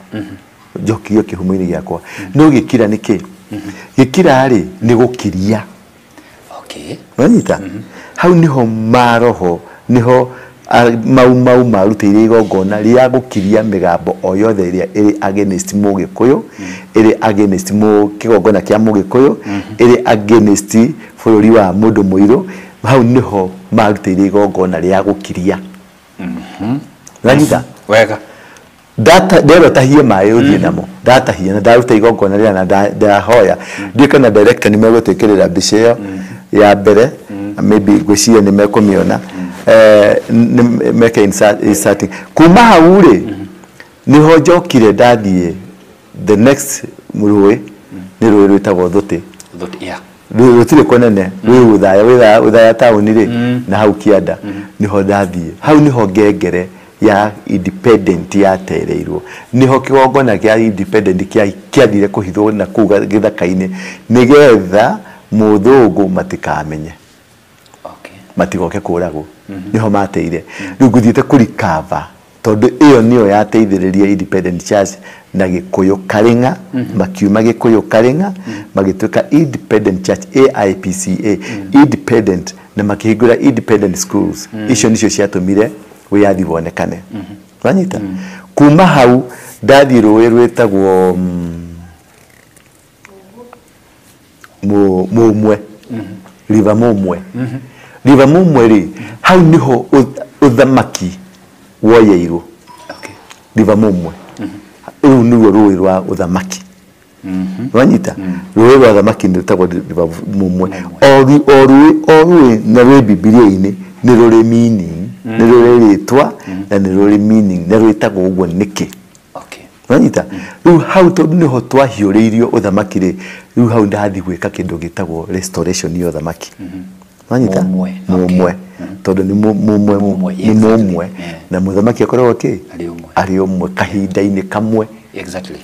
njokio kihumo-ini giakwa no Gĩkira niki Gĩkira ri ni gukiria nonyita hau niho maroho niho mau marutĩire igongona ria gukiria migambo o yothe iria iri against Mũgĩkũyũ iri against kigongona kia Mũgĩkũyũ iri against bũrũri wa mundu mũirũ hau niho marutire igongona rĩa gukiria ranyita wega data ndero tahie maĩ uthie namo datahie na daruta igongona rĩa na ndahoya ndikana director ni megũtekerera mbica ĩyo ya mbere maybe gwĩciria nĩ mekũmĩona meke inserting kuma hau rĩ niho njokire ndathie the next rũĩ nĩ rũĩ rwĩtagwo Thuti rũtirĩ kũnene rwĩ Uthaya taũni rĩ na hau Kianda niho ndathie hau niho ngengere ya independent ya tereirwo niho kigongona kĩa independent kĩathire kũhithwo na kuga gĩthaka-inĩ nigetha mũthũngũ matikamenye matigoke kũragwo niho mateire rĩu ngũthiĩte kũrikava tondũ ĩyo nĩyo yateithĩrĩria independent church na Gĩkũyũ Karĩng'a makiuma Gĩkũyũ Karĩng'a magĩtuĩka independent church AIPCA independent na makĩhingũra independent schools icio nicio ciatũmire wiyathi wonekane wanyita kuma hau ndathi rũĩ rwĩtagwo Mũmwe River Mũmwe River Mũmwe rĩ hau niho uthamaki woyeirwo River Mũmwe rĩu nĩruo rũĩ rwa uthamaki wanyita rũĩ rwa uthamaki nĩrũtagwo River Mũmwe o rũĩ na rwĩ Bibilia-inĩ nĩ rũrĩ meaning nĩ rũrĩ rĩtwa na nĩ rũrĩ meaning na rwĩtagwo ũguo nĩkĩ wanyita rĩu hau tondũ nĩho twahiũrĩirio uthamaki rĩ rĩu hau ndathi gwĩka kĩndũ gĩtagwo restoration ya uthamaki wanyita Mũmwe tondũ nĩ Mũmwe na mũthamaki akoragwo kĩ arĩ ũmwe kahinda-inĩ kamwe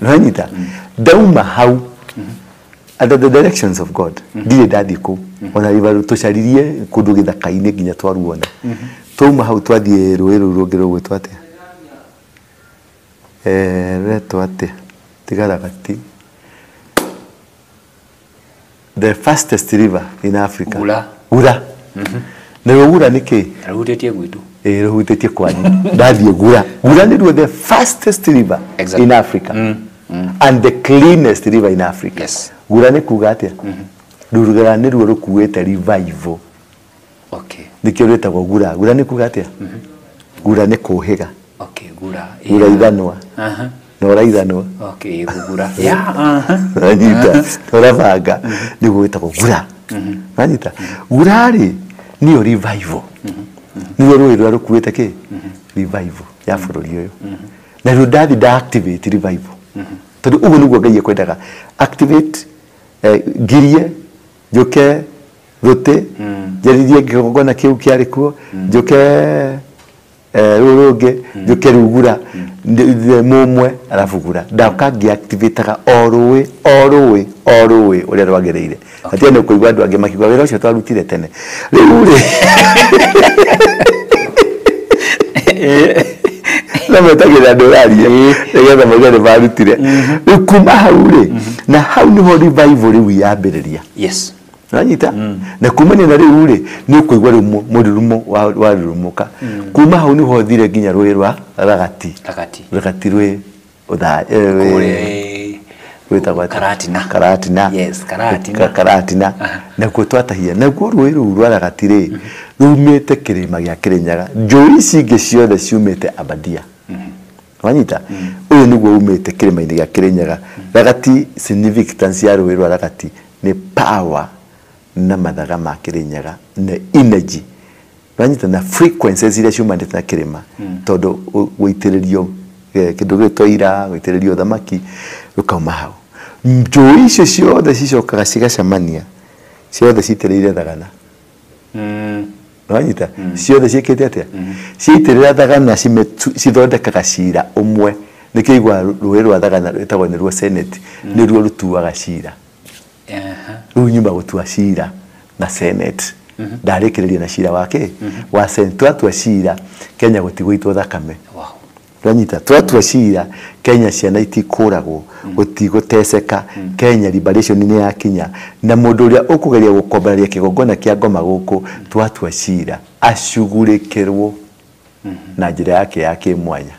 wanyita ndauma hau under the directions of God ndiye ndathi kũu ona rivaru tũcaririe kũndũ gĩthaka-inĩ nginya twaruona twauma hau twathie rũĩ rũu rũngĩ rũgwĩtwo atĩa rwĩtwo atĩa tigaragati the fastest river in Africa Gura na Gura nĩkĩ rũhutĩtie gwitũ rũhutĩtie kwanyu ndathie Gura nĩruo the fastest river in Africa and the cleanest river in Africa Gura nĩ kuga atĩa Gura nĩruo rũkuĩte revival nikio rwĩtagwo Gura nĩ kuga atĩa Gura nĩ kũhĩga Gura ithanwa nora ithanwa Gura anyita ũrabanga nĩguo wĩtagwo Gura anyita Gura rĩ nĩyo revival nĩruo rũĩ rwa rũkuĩte kĩ revival ya bũrũri ũyũ na rĩu ndathi activate revival tondũ ũguo nĩguo Ngai ekwendaga activate ngirie njoke Thuti njaririe kĩgongona kĩu kĩarĩ kuo njoke rũrũngĩ njoke rĩu Gura Mũmwe arabu Gura ndaka ngĩactivateaga o rũĩ ũrĩa rwagĩrĩire hatia nĩ kũigua andũ angĩ makiuga wĩra ũcio twarutire tene rĩu rĩ na metagĩrĩra andũ rarie nĩgetha moige nĩ marutire rĩu kuma hau rĩ na hau nĩho revival rĩu yambĩrĩria nanyita na kumania na rĩu rĩ nĩ ũkũigua rĩu mũrurumo warurumũka kuma hau nĩho thire nginya rũĩ rwa Ragati rwĩ Uthaya rwĩtagwo Karatina nakuo twatahia naguo rũĩ rũu rwa Ragati rĩ rumĩte kĩrĩma gĩa Kĩrĩnyaga njũĩ ici ingĩ ciothe ciumĩte Abadia wanyita ũyũ nĩguo umĩte kĩrĩma-inĩ gĩa Kĩrĩnyaga Ragati significance ya rũĩ rwa Ragati nĩ power na mathaga ma Kĩrĩnyaga na energy wanyita na frequencies iria ciumanĩte na kĩrĩma tondũ gũitĩrĩrio kĩndũ gĩtwo ira gũitĩrĩrio ũthamaki rũkauma hau njũĩ icio ciothe cicokaga cigacemania ciothe citĩrĩire thagana wanyita ciothe ciĩkĩte atĩa ciitĩrĩra thagana cithondekaga cira ũmwe nĩkĩigua rũĩ rwa thagana rwĩtagwo nĩruo Senate nĩruo rũtuaga cira rĩu nyuma gũtua cira na Senate ndarĩkĩrĩria na cira wake wa Senate twatua cira Kenya gũtigũitwo thakame wanyita twatua cira Kenya ciana itikũragwo gũtigũteceka Kenya liberation nĩ yakinya na mũndũ ũrĩa ũkũgeria gũkombereria kĩgongona kĩa ngoma gũkũ twatua cira acugurĩkĩrwo na njĩra yake ya kĩmwanya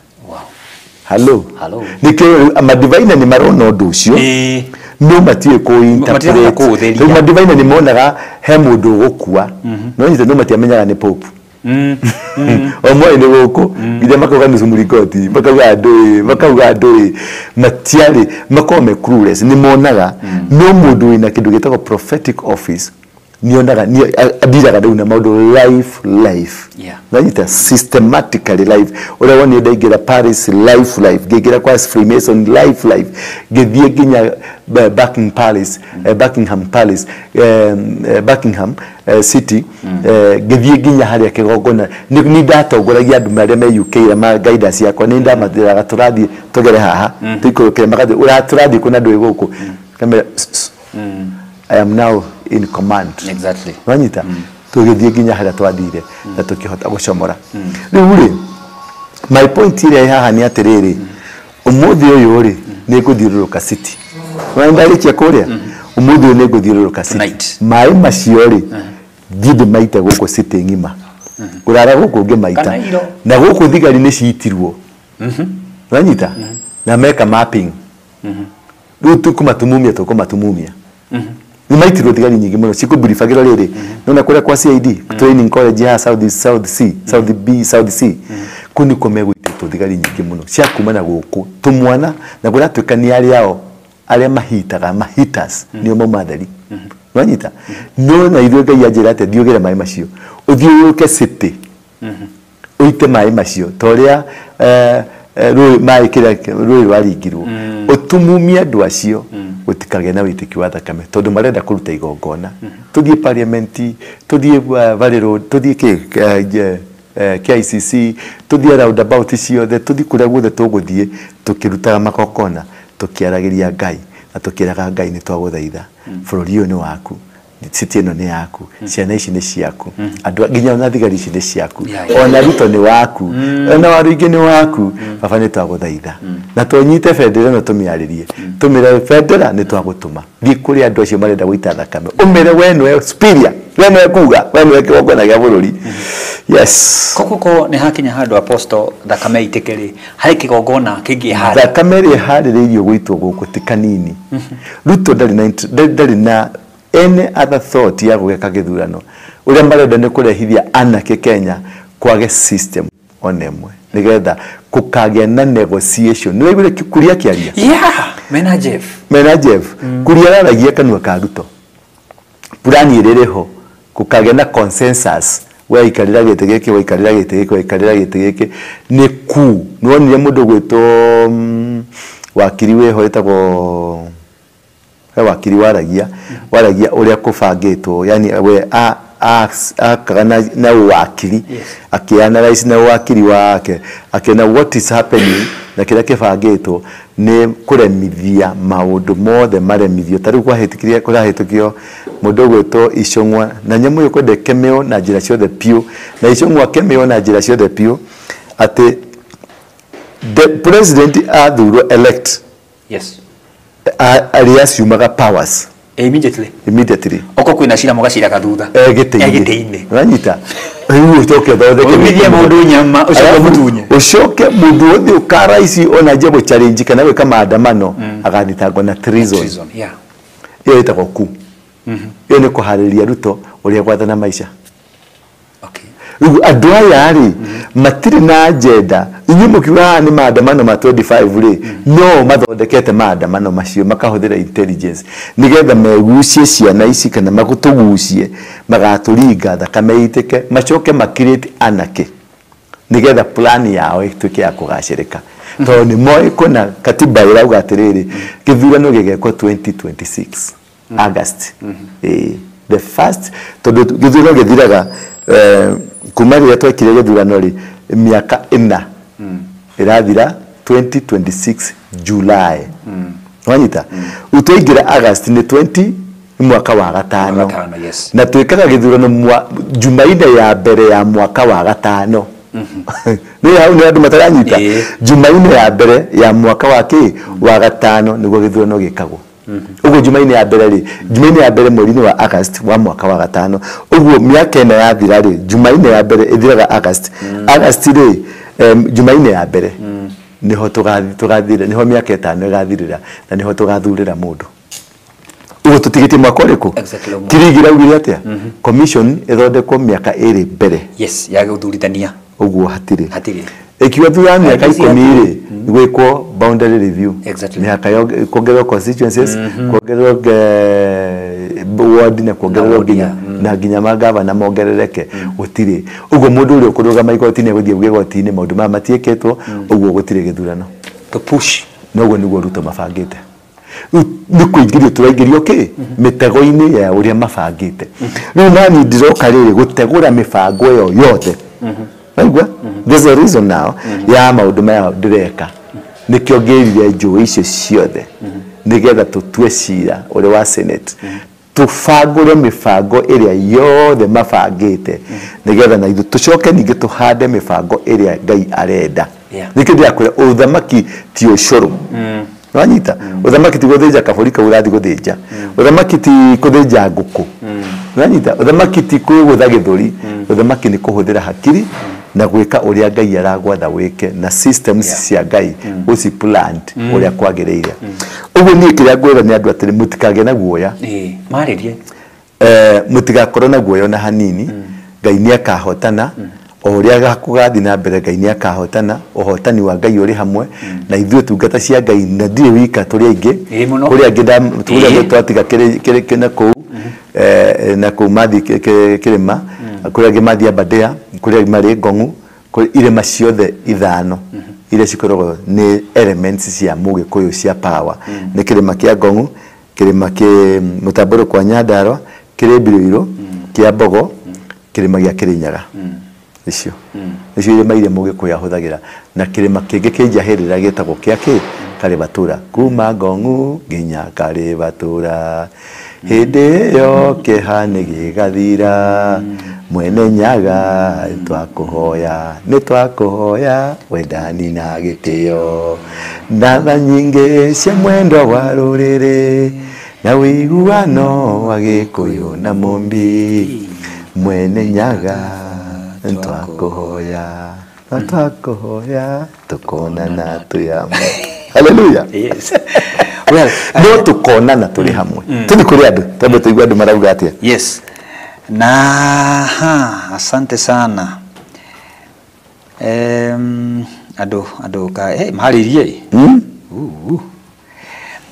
Hello. Hello. Nikyo amadivine ni marona undu ucio. No matie ko interpret. So amadivine ni monaga he mundu gukua. No nyite no matie amenyaga ni pope. Omwe ni guku ide makauga ni sumurikoti makauga ndoi matiari makome clueless ni monaga no mundu ina kindu gitako prophetic office nionaga ni adiraga nduna maundu life nyita systematically life ora woni ndaigira Paris life ngigira kwa Freemason life githie ginya Buckingham City githie ginya haria kigogona ni ndatongoragia andu maria me UK ma guidance yakwa ni ndamatiraga turathie tugere haha tuikukire magathi uraturathie kuna ndu iguku kamera I am now in command. Exactly. Wanyita tugithie ginya haria twathire na tukihota gucomora riu my point ire haha ni atiriri umuthi uyu ri ni guthiururuka city wandarikia kuria umuthi uyu ni guthiururuka city mai macio ri githe maite guku city ngima urara guku ngimaita na guku thigari ni ciitirwo wanyita na meka mapping riu tukumatumumia ni maitirwo thigari nyingi muno cikubriefagirwo riri nona kuria kwa CID training college ya South C kuni komegwitwo thigari nyingi muno cia kumana guku tumwana na kuria twikani aria mahitaga mahitas nio mamadari wanyita no na ithuĩ Ngai anjĩra atĩ thiũgĩre maĩ macio ũthiũrũrũke city uite maĩ macio toria rũĩ maĩ rũĩ rwaringirwo utumumia andũ acio gutikage na witiki wa thakame tondu marenda kuruta igongona tuthie parliament tuthie Valley Road tuthie KICC tuthie roundabout ciothe tuthie kuria guothe tuguthie tukirutaga makokona tukiaragiria Ngai na tukiraga Ngai ni twaguthaitha bururi uyu ni waku city ino ni yaku ciana ici ni ciaku andu nginya ona thigari ici ni ciaku ona Ruto ni waku ona Waruingi ni waku baba ni twaguthaitha na tunyite federa no tumiaririe tumire federa ni twagutuma thi kuri andu acio marenda guita thakame umire wenwe spiria wenwe kuga wenwe kigongona gia bururi yes kokoko ni hakinya handu apostle thakame itikiri hai kigongona kingi hara thakame ri haririirio gwitwo guku tikanini Ruto ndari na any other thought ya gweka githurano uria marenda ni kurehithia anake Kenya kwage system onemwe nigetha kukagia na negotiation ni wigure kuria kiaria Menajef kuria raragia kanwa ka Ruto plani irireho kukagia na consensus we ikarira gite giki we ikarira gite giki we ikarira gite giki ni ku nonire mundu gwito wakiri we hoetagwo wakiri waragia uria kubangitwo yani we akagana na wakiri akianalyze na wakiri wake akena what is happening na kila kibangitwo ni kuremithia maundu mothe maremithio tari kwa hetikiria kurahetukio mundu gwito Icong'wa na nyamu yukwende kemeo na njira ciothe piu na Icong'wa kemeo na njira ciothe piu ati the president athuro elect alias yumaga powers immediately oko kwina cira mugacira kathutha gite-ini wanyita riu ucoke thondeke umithia mundu nyama ucoke mutunye ucoke mundu uthi ukaraisi ona je challenge kana gwika maandamano aganitangwa na treason iyo itagwo ku iyo ni kuhariria Ruto uria gwathana maisha andu aya ri matiri na agenda inyu mukiuga ni maandamano ma 25 ri no mathondekete maandamano macio makahuthira intelligence nigetha megucie ciana ici kana magutugucie magaturinga thakame itike macoke makirite anake nigetha plan yao ituke ya kugacirika to ni moi kuna katiba irauga atiriri githurano gigekwo 2026 August the first to githurano githiraga kuma ria twekire githurano ri miaka 4 irathira 2026 July wanyita utwingira August ni 20 mwaka wa gatano na twikaga githurano Jumaine ya mbere ya mwaka wa gatano ni hau ni andu mataranyita Jumaine ya mbere ya mwaka wa wa gatano niguo githurano gikagwo ugo Jumaine ya mbere ri Jumaine ya mbere mweri wa August wa mwaka wa gatano ugo miaka ene ya thira ri Jumaine ya mbere ithiraga August ri Jumaine ya mbere niho tugathire niho miaka 5 igathirira na niho tugathurira mundu ugo tutigite mwaka uriku kirigira ugire atia commission ithondekwo miaka 2 mbere yes ya guthurithania uguo hatire ikiwa thura miaka 10 gwikwo boundary review miaka kuongererwo constituencies kuongererwo ward na kuongererwo nginya magava na mongerereke gutire uguo mundu uri ukurugama igoti-ini guthie gwigoti-ini maundu ma matieketwo uguo gutire githurano to push noguo niguo Ruto mabangite ni kuingirio turaingirio ki mitego-ini ya uria mabangite riu nani ndiroka riri gutegura mibango yo yothe aigua there's a reason now ya maundu maya ndireka nikio ngirire njui icio ciothe nigetha tutue cira uri wa senate tufangure mibango iria yothe mabangite nigetha na ithu tucoke ningi tuhande mibango iria Ngai arenda nikithia kure uthamaki ti ucuru wanyita uthamaki ti guthinja kaburi kau urathi guthinja uthamaki ti kuthinja nguku wanyita uthamaki ti kwigutha githuri uthamaki ni kuhuthira hakiri na gwika uria Ngai aragwatha wike na systems cia Ngai uci plant uria kwagiriire uguo ni kiria ngwira ni andu atiri mutikage na guoya maririe mutigakorwo na guoya na hanini Ngai ni akahotana uria gakugathi na mbere Ngai ni akahotana uhotani wa Ngai uri hamwe na ithuĩ tungata cia Ngai na ndire wika turi aingi kuri angi turia twatiga kiri na kuu na kuu mathi kirima kuri angi mathi abadea kuri angi mari ngongu kuri irima ciothe ithano iria cikoragwo ni elements cia Mugikuyu cia power ni kirima kia ngongu kirima ki Mutambũrũ kwa Nyandarua kiri Mbiruiru kia Mbogo kirima gia Kirinyaga icio icio irima iria Mugikuyu ahuthagira na kirima kingi kinjahirira gitagwo kia ki Karibatura kuma ngongu nginya Karibatura hindi yo kihani gigathira mwene Nyaga nitwakuhoya wendani na gitio ndatha nyingi cia mwendo wa ruriri na wiguano wa Gikuyu na Mumbi mwene Nyaga nitwakuhoya tukonana tuyamwe haleluya yes well no tukonana tuli hamwe tuli kuri andu tambe tuigwa andu marauga atia yes na asante sana ado ka maharirie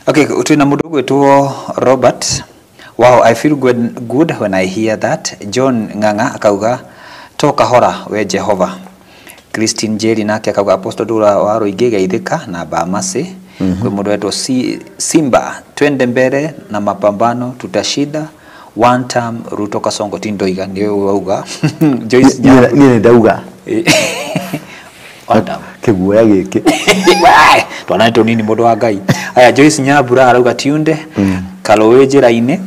okay utuna mundu gwetwo Robert wow I feel good when I hear that John Nganga akauga toka hora we Jehova Christine Jerry nake akauga apostle Dura wa Roige gaithika na Bamase kwa mundu wetu Simba twende mbele na mapambano tutashinda one time Ruto Kasongo tindoiga ni wauga Joyce ni ndauga one time kiguoya giki twanaito nini mundu wa Ngai aya Joyce Nyabura arauga tiunde Kaloweje raine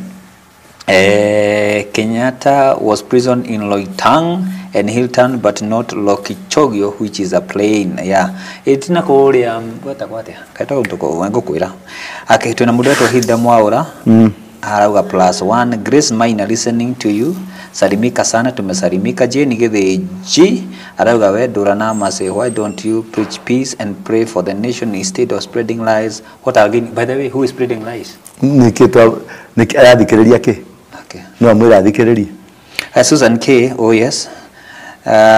Kenyatta was prisoned in Loitang and Hilton but not Lokichogio which is a plain itina kuria gwata kaita utuko wango kwira akitwe na mundu wetu Hilda Mwaura arauga +1 Grace Maina listening to you salimika sana tumesalimika je nigithe G arauga we Duranama say why don't you preach peace and pray for the nation instead of spreading lies what again by the way who is spreading lies nikitwa arathikiriria ki okay no mwira athikiriria Susan K oh yes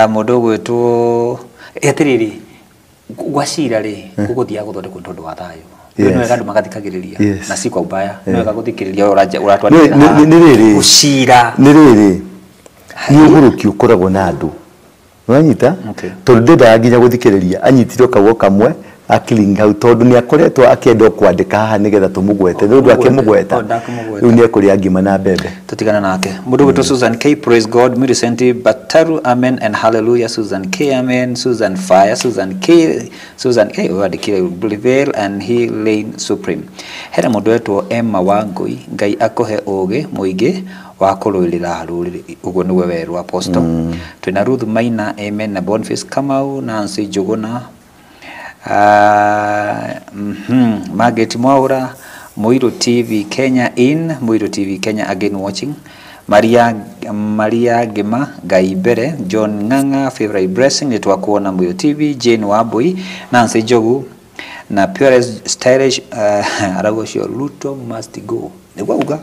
mundu gwetwo etiriri gwacira ri guguthia guthondekwo tondu wa thayo no ega magathikagiriria na si kwa ubaya no ega guthikiriria uratwandira ni riri ucira ni riri ni uguruki ukoragwo na andu wanyita tondu nginya guthikiriria anyitirwo kago kamwe akilinga utondu ni akoretwo akienda kwandika haha nigetha tumugwete ndu akimugweta riu ni ekuri angima na bebe tutigana nake mundu gwitu Susan K praise God Millicent Bataru amen and hallelujah Susan K amen Susan Fire Susan K wadikire Bolivar and he reign supreme hera mundu wetu Emma Wangui Ngai akohe uge muingi wa kurulira ruriri ugo niwe weru apostle twina Ruth Maina amen na Boniface Kamau Nancy Juguna Margaret Mwaura Muiru TV Kenya in Muiru TV Kenya again watching Maria Gema Gaibere, John Nganga, Favorite Blessing, nitwakuona Mbuyo TV, Jane Wabui, Nancy Jogu, na Pure Stylish, Aragosio Luto must go. Uga?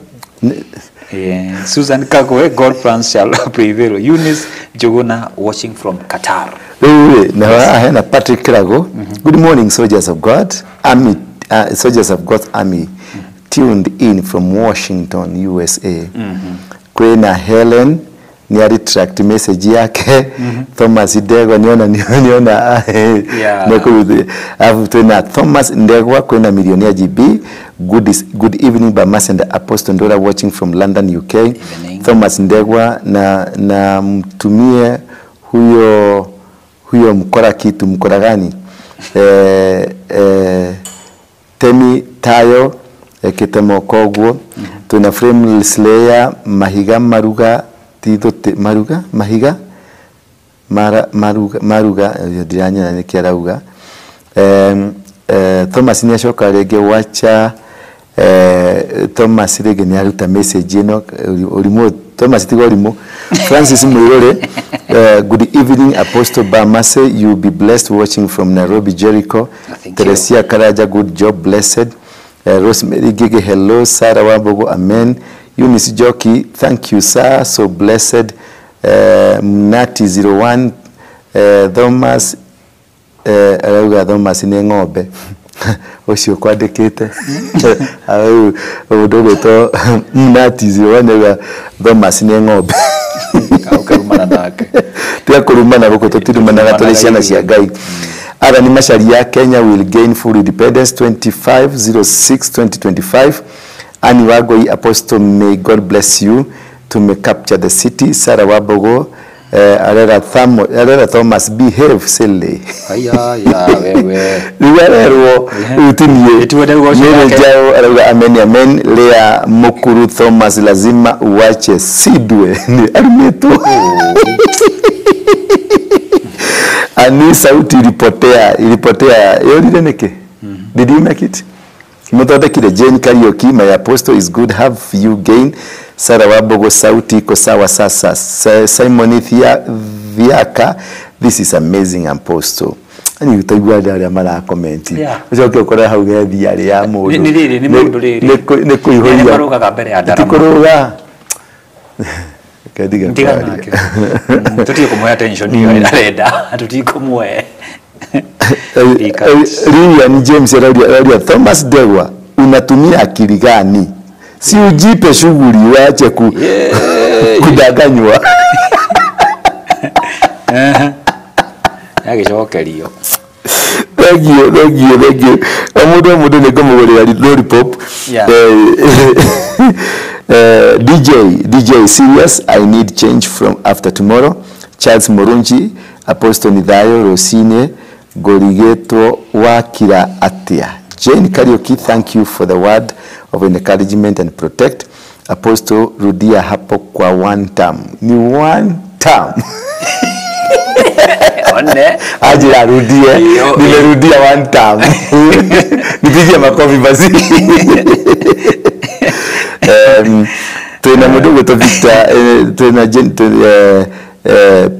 Susan Kagwe, God plans shall prevail. Eunice Joguna watching from Qatar. Now, Patrick Krago. Good morning, soldiers of God. Soldiers of God's Army, tuned in from Washington, USA. Kwena Helen ni retract message yake. Thomas Ndegwa niona na Thomas Ndegwa kwena Millionaire GB. Good evening Bamas and Apostle Ndora watching from London, UK. Evening. Thomas Ndegwa na mtumie huyo mkora kitu mkora gani? Temi Tayo Ketemo Kogwo. Tuna frame Slayer Mahiga Maruga Maruga diranya na kiarauga. Thomas Nyashoka rege wacha Thomas rege ni aruta message ino urimo Thomas tigorimo. Francis Mwirore, good evening Apostle Bamase, you be blessed watching from Nairobi, Jericho. Teresia Karaja, good job, blessed. Rosemary Gige, hello. Sarah Wabogo, amen. Eunice Joki, thank you sir, so blessed. Mnati 01, Thomas Thomas Nengobe osio kwadekete udogo to Mnati 01 Thomas Nengobe Kaukarumana nake tia kurumana goko tutirumana gatolesiana cia Ngai. Ara ni masharia Kenya will gain full independence 25/06/2025. Ani Wagoi Apostle, may God bless you to may capture the city. Sarah Wabogo, Arera Thomas, behave silly. Wewe. Niwerero utinye. Amen amen. Lea Mukuru Thomas, lazima uache sidwe. Ni alimeto. Ani sauti ilipotea. Yoli neke. Did you make it? Mother kile Jane Karaoke, my Apostle is good, have you gain. Sarah Wabogo, sauti iko sawa sasa. Simon Viaka, this is amazing Apostle. Ani utagwa dali amara comment. Ujoke ukora hauge diari ya mundu. Ni mundu riri. Ne kuihoya. Ne baruka kabere ya darama. Tikoroga. Kadiga. Nake. Tuti kumwe attention hiyo arenda. Tuti kumwe. Lilian James Radia Thomas Ndegwa, unatumia akili gani? Si ujipe shughuli waache kudanganywa. Yagicokerio. Thank you. Amudo ne komugorera lollipop. DJ serious, I need change from after tomorrow. Charles Morunji, Apostle Nidayo Rosine Gorigeto Wakira Atia. Jane Karaoke, thank you for the word of encouragement and protect. Apostle Rudia hapo kwa one term. Ni one term. One. Ajira Rudia. Nimerudia one term. Nipigie makofi basi. Tuna mdogo to Victor, tuna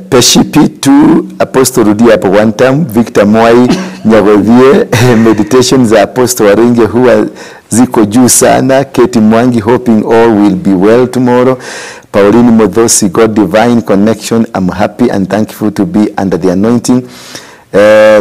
Peshipi 2 Apostle Rudia hapo one time. Victor Mwai Nyagodhie meditation za Apostle Waringe huwa ziko juu sana. Keti Mwangi, hoping all will be well tomorrow. Pauline Modhosi, God divine connection, I'm happy and thankful to be under the anointing.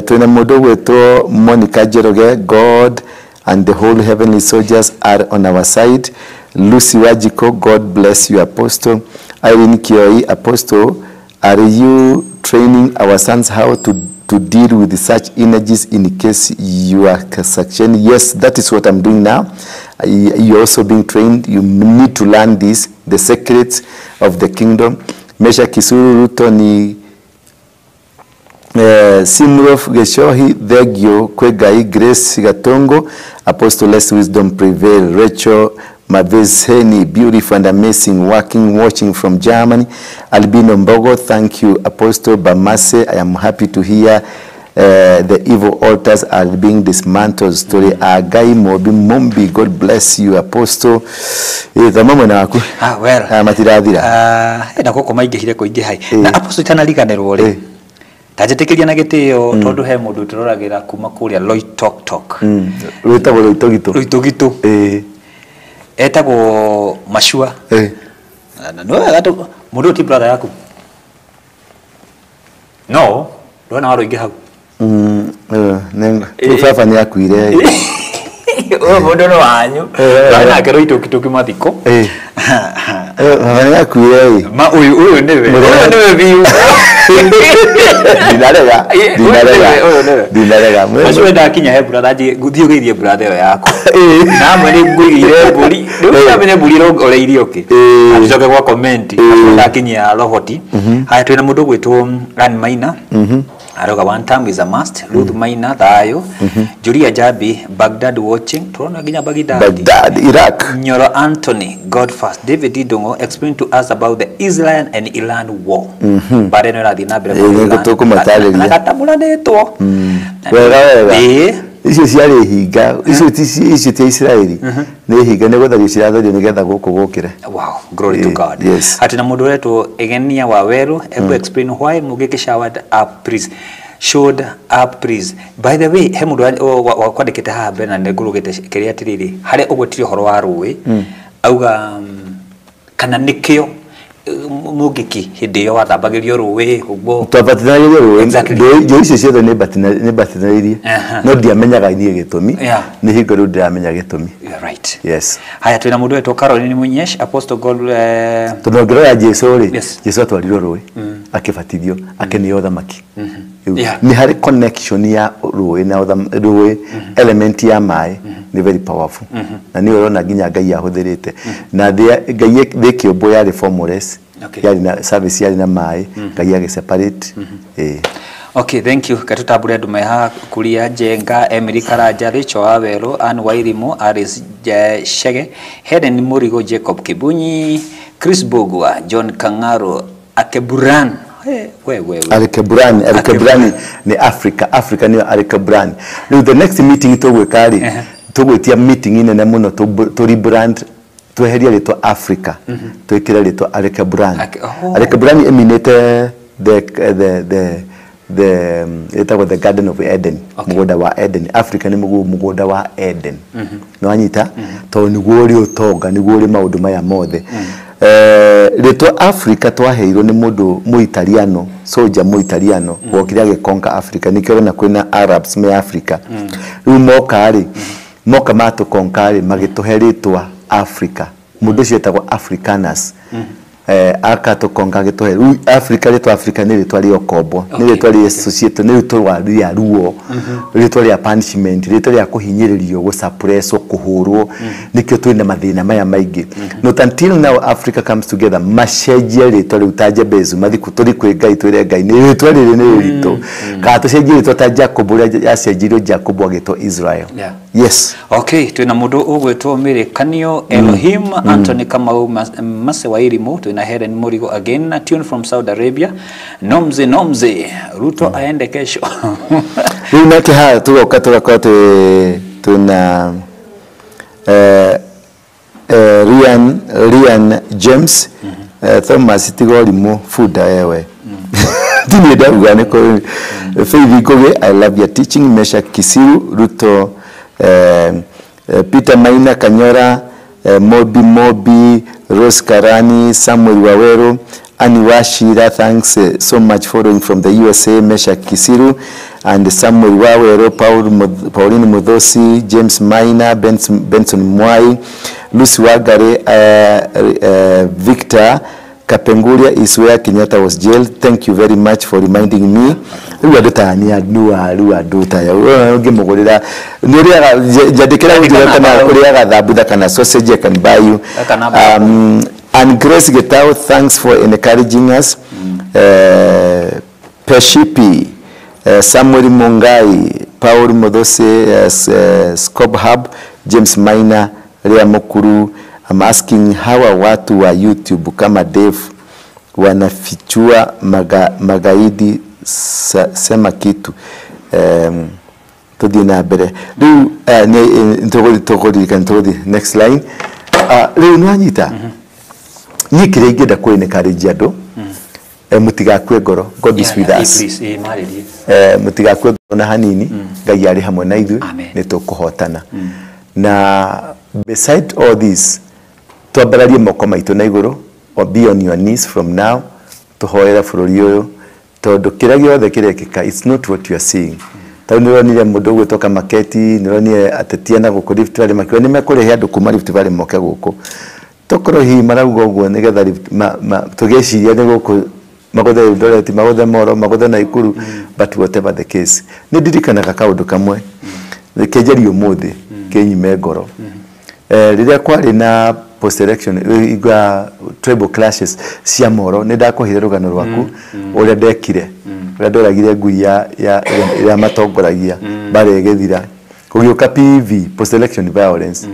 Tuna mdogo to Monica Jeroge, God and the whole heavenly soldiers are on our side. Lucy Wajiko, God bless you Apostle. Irene Kioi, Apostle, are you training our sons how to deal with such energies in case you are suction? Yes, that is what I'm doing now. You're also being trained. You need to learn this, the secrets of the kingdom. Mesha Kisuru Ruto ni Simrof Geshohi Thegio Kwegai Grace Gatongo, Apostle, let wisdom prevail. Rachel Maveseni, beautiful and amazing, watching from Germany. Albino Mbogo, thank you Apostle Bamase. I am happy to hear the evil altars are being dismantled. Story Agai Mobi Mombi, God bless you, Apostle. Thamamo na waku. Well. Matirathira. Na koko maingihire ko ingihai. Na Apostle tanariganirwo ri. Tajetekeria na gitio tondu he mundu turoragira kuma kuria Loitoktok. Wetagwo Loitogito. Loitogito. Etagwo Mashua. No gato mundu ti brother yaku. No, ndona waro ingi hau. Nenga. Baba ni akuire. Mundu no wanyu. Bana ke Loitoktok mathiko. Baba ni akuire. Ma uyu niwe. Niwe biu. Dinarega. Mashua ndakinya he brother thio geithie brother yako. Na mwene ngwigire mburi. Ndio mene mburi roreire oke. Ajoke kwa comment. Ndakinya rohoti. Haya twina mundu gwitwo Ann Maina. Aroga one time is a must. Ruth Maina thayo. Julia Jabi Baghdad watching. Turona ginya Baghdad, Iraq. Nyoro Anthony God first. David Idongo explain to us about the Israel and Iran war. Bareno na dinabere. Ngotoko mataleria. Nakatamula neto. Wega. Icio ciarĩ hinga, icio ti Israeli. Nĩ hinga nĩ gũthario cirathario nĩgetha gũkũ gũkĩre. Wow, glory to God. Yes. Ati na mũndũ wetwo Egenia Waweru, explain why Mugeke showered up priest. Showed up priest. By the way, he mũndũ wakwandĩkĩte haha mbere na nĩngũrũgĩte kĩrĩa atĩrĩrĩ, harĩa ũgwetirio ũhoro wa rũĩ, auga kana nĩkĩo Mugiki hindi yo wathambagirio ruwe ugo twabatithanirie ruwe ndio icio ciothe nĩ batithanirie no ndiamenyaga inie gĩtũmi nĩ hingo rĩu ndiramenya gĩtũmi. Right. Yes. Haya twina mũndũ wetwo Caroline Munyesh Apostle God tunongerera Jesu ri Jesu atwarirwo ruwe akibatithio akenio thamaki. Ni hari connection ya ruwe na ruwe element ya mai ni very powerful na ni urona nginya Ngai ahũthĩrĩte na Ngai thĩkĩũmbo ya reformless yari na service yari na mai Ngai agĩseparate. Okay, thank you. Katutambure andu meha kuria Jenga Emily Karanja Richo Waweru Ann Wairimu Aris Shege Helen Murigo Jacob Kibunyi Chris Bogwa John Kangaro Akeburan Akeburan ni Africa ni Akeburan. The next meeting tugwikari tugwitia meeting inene muno to rebrand tweheria ritwa Africa twikira ritwa Akeburan. Akeburan eminate the Garden of Eden, mugunda wa Eden. Africa ni mugunda wa Eden. No anyita to niguo ri utonga niguo ri maundu maya mothe. Ritwa Africa twaheirwo ni mundu Muitaliano, soldier Muitaliano wokire agikonka Africa nikio na kwina Arabs me Africa. Riu moka matukonkari magituheritwa Africa. Mundu cietagwo Africanus. Akatokonga gitohe Africa ritwa Africa ni ritwa ri okombo ni ritwa ri associate ni ritwa ri ruo ritwa ri punishment ritwa ri kuhinyiririo go suppress kuhurwo nikio twina mathina maya maingi not until now Africa comes together mashenjia ritwa ri utaje bezu mathiku turi kwi Ngai twire Ngai ni ritwa ri ni rito ka tushenjia ritwa ta Jacob ri acenjirio Jacob agitwa Israel. Yes. Okay, twina mundu ugwetwo Mirikanio Elohim Anthony Kamau Mase Wairimu na Helen Murigo again a tune from Saudi Arabia. Nomze Ruto aende kesho. Unake haya tuko tuna Rian James Thomas Tigoli mo food ewe. Dini dawa ne ko Faith Goge I love your teaching Mesha Kisiru Ruto Peter Maina Kanyora Mobi Rose Karani, Samuel Waweru, Annie Washira, thanks so much following from the USA, Mesha Kisiru, and Samuel Waweru, Pauline Mudosi, James Maina, Benson Mwai, Lucy Wagare, Victor Kapenguria is where Kenyatta was jailed. Thank you very much for reminding me. Ruwa dota ni ruwa dota ya ngimugurira nuria jadikira ujira kana kuria gathabutha kana sausage can buy you. And Grace Getao, thanks for encouraging us. Peshipi, Samuel Mungai, Paul Modose, Scope Hub, James Maina, Rea Mokuru. I'm asking hawa watu wa YouTube kama Dave wanafichua magaidi sema kitu. tuthi na mbere riu ni tuguri next line riu nwanyita ni kire ingenda kuri ne courage andu mutigakue ngoro God is with us mutigakue ngoro na hanini Ngai ari hamwe na ithu ni tukuhotana na beside all this twambararie moko maitu na iguru or be on your knees from now tuhoera bururi uyu tondu kira giothe kirekika it's not what you are seeing tau nironire mundu gwitoka maketi nironire atetia na guku Rift Valley makiro ni mekurihe andu kuma Rift Valley moke guku tokoro hi marauga uguo nigetha tugeciria ni guku magothe Eldoret magothe Moro magothe Naikuru but whatever the case ni ndirikanaga kaundu kamwe kejerio muthi kenyime ngoro riria kwari na post election igwa tribal clashes cia Moro ni ndakuhire rugano rwaku uria ndekire uria ndoragire ngui ya matongoragia baregethira kugiuka PV post election violence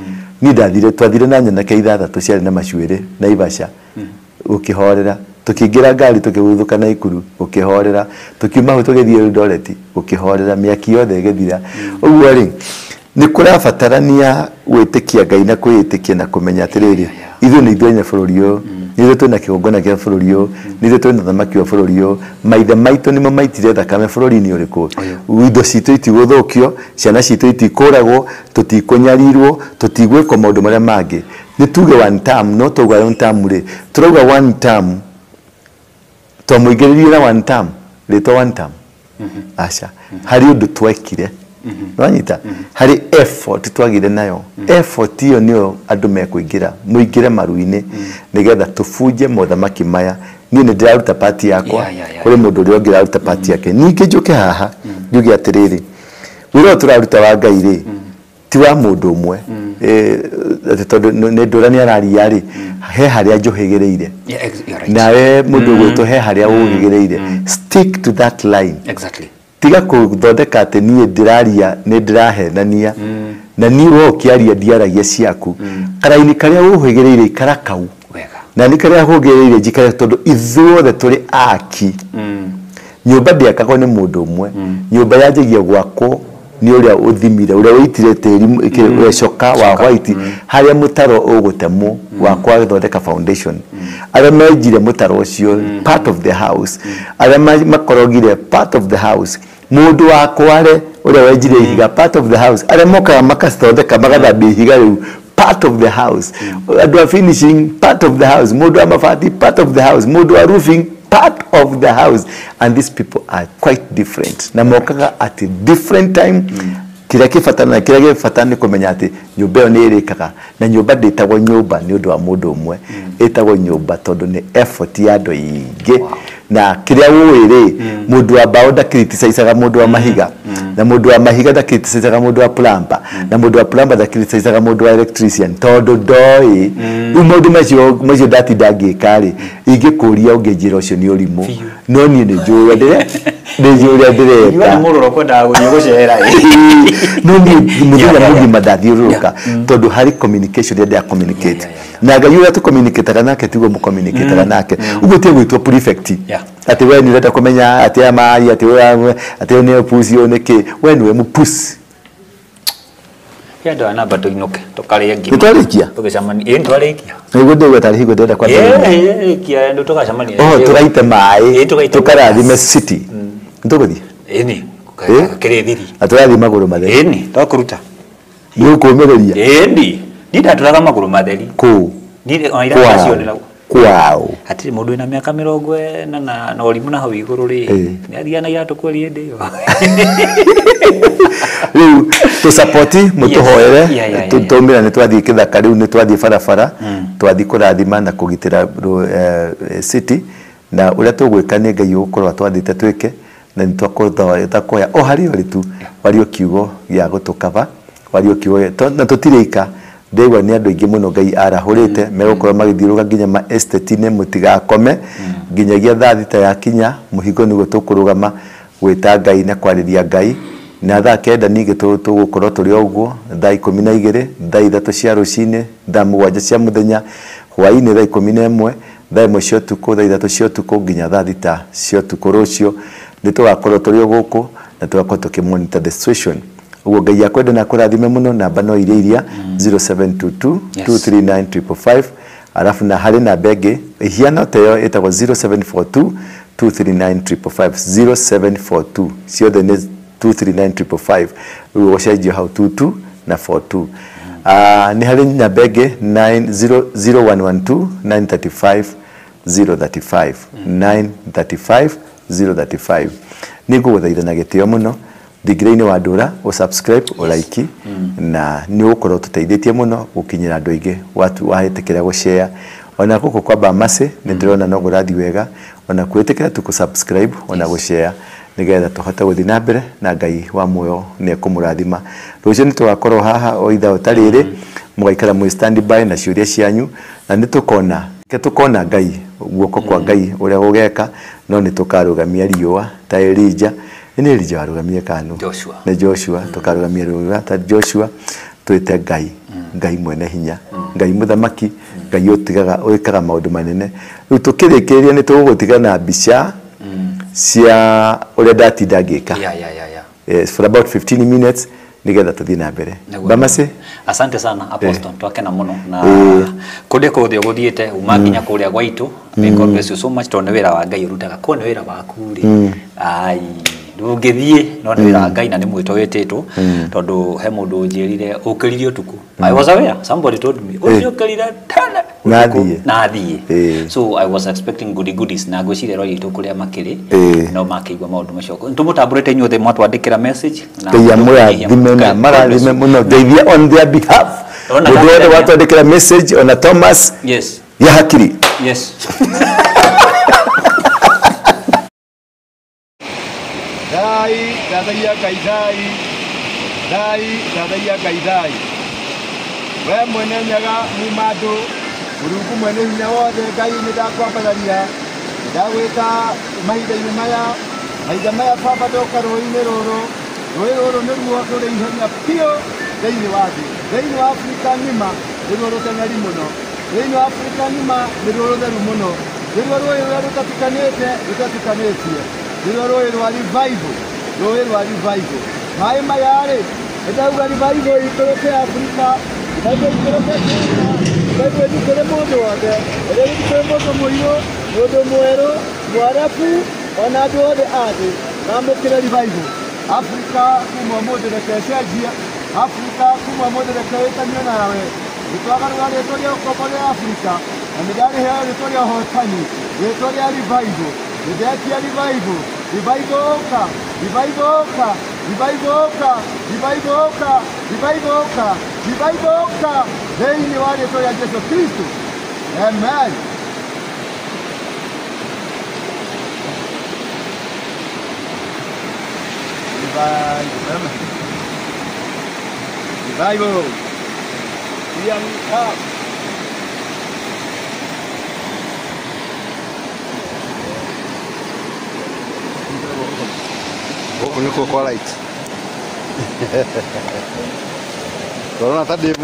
ni ndathire twathire na nyana ke ithathatu ciari na macuire na Ivasha ukihorera tukingira ngari tukiguthuka na Ikuru ukihorera tukiuma hu tugithie Eldoret ukihorera miaki yothe igethira uguo ri ni kurabatarania gwitikia Ngai na kwitikia na kumenya atiriri ithu ni ithwenya bururi uyu nithu twina kigongona kia bururi uyu nithu twina thamaki wa bururi uyu maithe maitu nimo maitire thakame bururi-ini uriku indo citu itigũthũkio ciana citu itikuragwo tutikunyarirwo tutigwikwo maundu maria mangi ni tuge one term no tuga one term ri turauga one term to muigiririe na one term rito one term acha hari undu twekire wanyita hari effort twagire nayo effort iyo niyo andu mekuingira muingire maruine nigetha tubunje mothamaki maya ni ndiraruta party yakwa kuri mundu uri ongira ruta party yake ningi njuke haha njuge atiriri wira turaruta wa Ngai ri ti wa mundu umwe tondu ni ndurani araria ri he haria njuhigireire nawe mundu gwito he haria uhigireire stick to that line exactly tiga kuthondeka ati nie ndiraria ni ndirahenania na ni wo kiaria ndiaragia ciaku karaini karia uhigireire karakau na ni karia hugireire njikare tondu ithuothe turi aki nyumba ndiakagwo ni mundu umwe nyumba yanjagia gwako ni uria uthimire uria uitire tiri ucoka wa white haria mutaro ugutemwo wa kwa thondeka foundation aria menjire mutaro ucio part of the house aria makorogire part of the house mundu wakware uria wenjire ihiga part of the house aria mokaga makacithondeka magathambia ihiga riu part of the house andu a finishing part of the house mundu wa mabati part of the house mundu wa roofing part of the house and these people are quite different na mokaga at a different time kira kifatana kumenya ati nyumba ni irikaga na nyumba nditagwo nyumba ni undu wa mundu umwe itagwo nyumba tondu ni effort ya andu ingi na kiria wiri mundu wa bao da criticize mundu wa mahiga na mundu wa mahiga da criticize mundu wa plumber na mundu wa plumber da criticize mundu wa electrician tondu ndoi mundu macio dati dangikari ingikuria ungenjira ucio ni urimu no ni njura ndire ni muroro kwenda gucera no ni muthenya mugima ndathiururuka tondu hari communication ya communicate na Ngai uria tu communicate nake tiguo mu communicate nake uguo tie gwitwo prefect ati we ni urenda kumenya ati amari ati ni opusi oneke we ni we mupusi ya ndo ana bato inoke tokale ngi tutarikia tukicamani ntwarikia niguo ndio tari higo ndenda kwa kia ndo tukacamani turaite mai tukarathime city ntuguthi ni kirithiri aturathi maguru matheri ni twakuruta ni ukumereria ni ndaturaga maguru matheri ku ni oira acionera kwao atiri mundu ina miaka 40 na orimu na hau iguru ri ni athia na iratu kweli ende yo riu tu support mutuhoere tutumira ni twathi kithaka riu ni twathi barabara twathi kurathima na kugitira city na uria tugwika ni Ngai ugukorwa twathite twike na ni twakoya o hari ori tu wario kiugo ya gutukava wario kiugo na tutirika ndegwa ni andu ingi muno Ngai arahurite megukorwa magithiruga nginya ma estate ne mutigakome nginyagia thathita ya kinya muhigo ni gutukurugama gwita Ngai na kwariria Ngai na thaa kenda nige tugukorwo turi oguo thaa 12 thaa 3 cia rucini thaa 7 cia muthenya hwaini thaa 11 thaa 1 cia utuku thaa 3 cia utuku nginya thaa 6 cia utuku rucio nĩ tũgakorwo tũrĩ gũkũ na tũgakorwo tũkĩmonitor the situation. Uguo Ngai akwenda na kũrathime mũno. Namba no iria 0722 239 555, alafu na harĩ namba ĩngĩ ihiana ta ĩyo ĩtagwo 0742 239 555, 0742 ciothe nĩ 239 555. Uguo gũcenjio hau 22 na 42. Nĩ harĩ namba ĩngĩ 0112 935 035, 935 035. Nĩngũgũthaitha na gĩtĩo mũno thingĩra-inĩ wa Ndũra ũsubscribe ũlaiki na nĩ ũgũkorwo tũteithĩtie mũno gũkinyĩra andũ aingĩ wahĩtĩkĩra gũshare. Ona gũkũ kwa Bamase nĩ ndĩrona no gũrathiĩ wega, ona kwĩtĩkĩra tũkũsubscribe ona gũshare nĩgetha tũhote gũthiĩ na mbere na Ngai wa muoyo nĩ ekũmũrathima. Rũciũ nĩ tũgakorwo haha o ithaa ta rĩrĩ, mũgaikara mwĩ standby na ciũria cianyu, na nĩ tũkona Ngai guoko kwa Ngai ũrĩa gũgeka, no nĩ tũkarũgamia riũa ta Elija. Nĩ Elija warũgamia kanu na Joshua, tũkarũgamia riũa ta Joshua, twĩte Ngai mwene hinya, Ngai mũthamaki, Ngai ũikaga maũndũ manene. Rĩu tũkĩrĩkĩrĩria nĩ tũgũgũtiga na mbica cia ũrĩa ndatinda ngĩka for about 15 minutes nigetha tuthii na mbere. Bamase, asante sana Apostle, twakena muno na kunde ko thio guthiete umakinya kuria gwaitu. May God bless you so much. Tondu wira wa Ngai urutaga kone wira waku ri ai ndungithie no nĩ wira Ngai na nĩ mwito wetĩtwo tondu he mundu njirire ukirire utuku. I was aware, somebody told me ukirire tana nathie. So I was expecting goodies na ngwicire ro yitu kuria makiri no makĩigua maundu macio. Ntumutamburite inyuothe mwatwandikira message na ya mũrathime na marathime muno ndeithia on their behalf. Ndũrende watwandikira message ona Thomas ya hakiri. Dai dadaya kaidai, dai dadaya kaidai. We mwene nyaga mumado, uruku mwene hinya wothe Ngai nĩndakwambararia, ndagwĩka mahinda-inĩ maya baba ndoka rũĩ-inĩ rũrũ nĩruo rũrĩ ihenya biũ thĩinĩ wa thĩ, thĩinĩ wa Afrika ng'ima nĩruo rũteng'eri mũno, thĩinĩ wa Afrika ng'ima nĩruo rũtheru mũno, nĩruo rũĩ rũrĩa rũtatukanĩtie, nĩruo rũĩ rwa revival, maĩ maya-rĩ ndauga revival ikũrũke Afrika, revival ikũrũke Kenya, revival ikũrũke mũndũ wothe, ikũrũke mũndũ mũirũ, mũndũ mwerũ, mwarabu, ona andũ othe a thĩ mamũkĩre revival. Afrika kuma ũmũthĩ reke ĩcenjie, Afrika kuma ũmũthĩ reke ĩtanio nawe, nĩtwagarũra rĩtwa rĩa ũkombo rĩa Afrika na nĩndarĩheo rĩtwa rĩa ũhotani, rĩtwa rĩa revival. Nĩndetia revival oka thĩinĩ wa rĩtwa rĩa Jesũ Kristo. Amen. Revival. Gũkũ nĩkuo kwa light. Tũrona ta ndĩ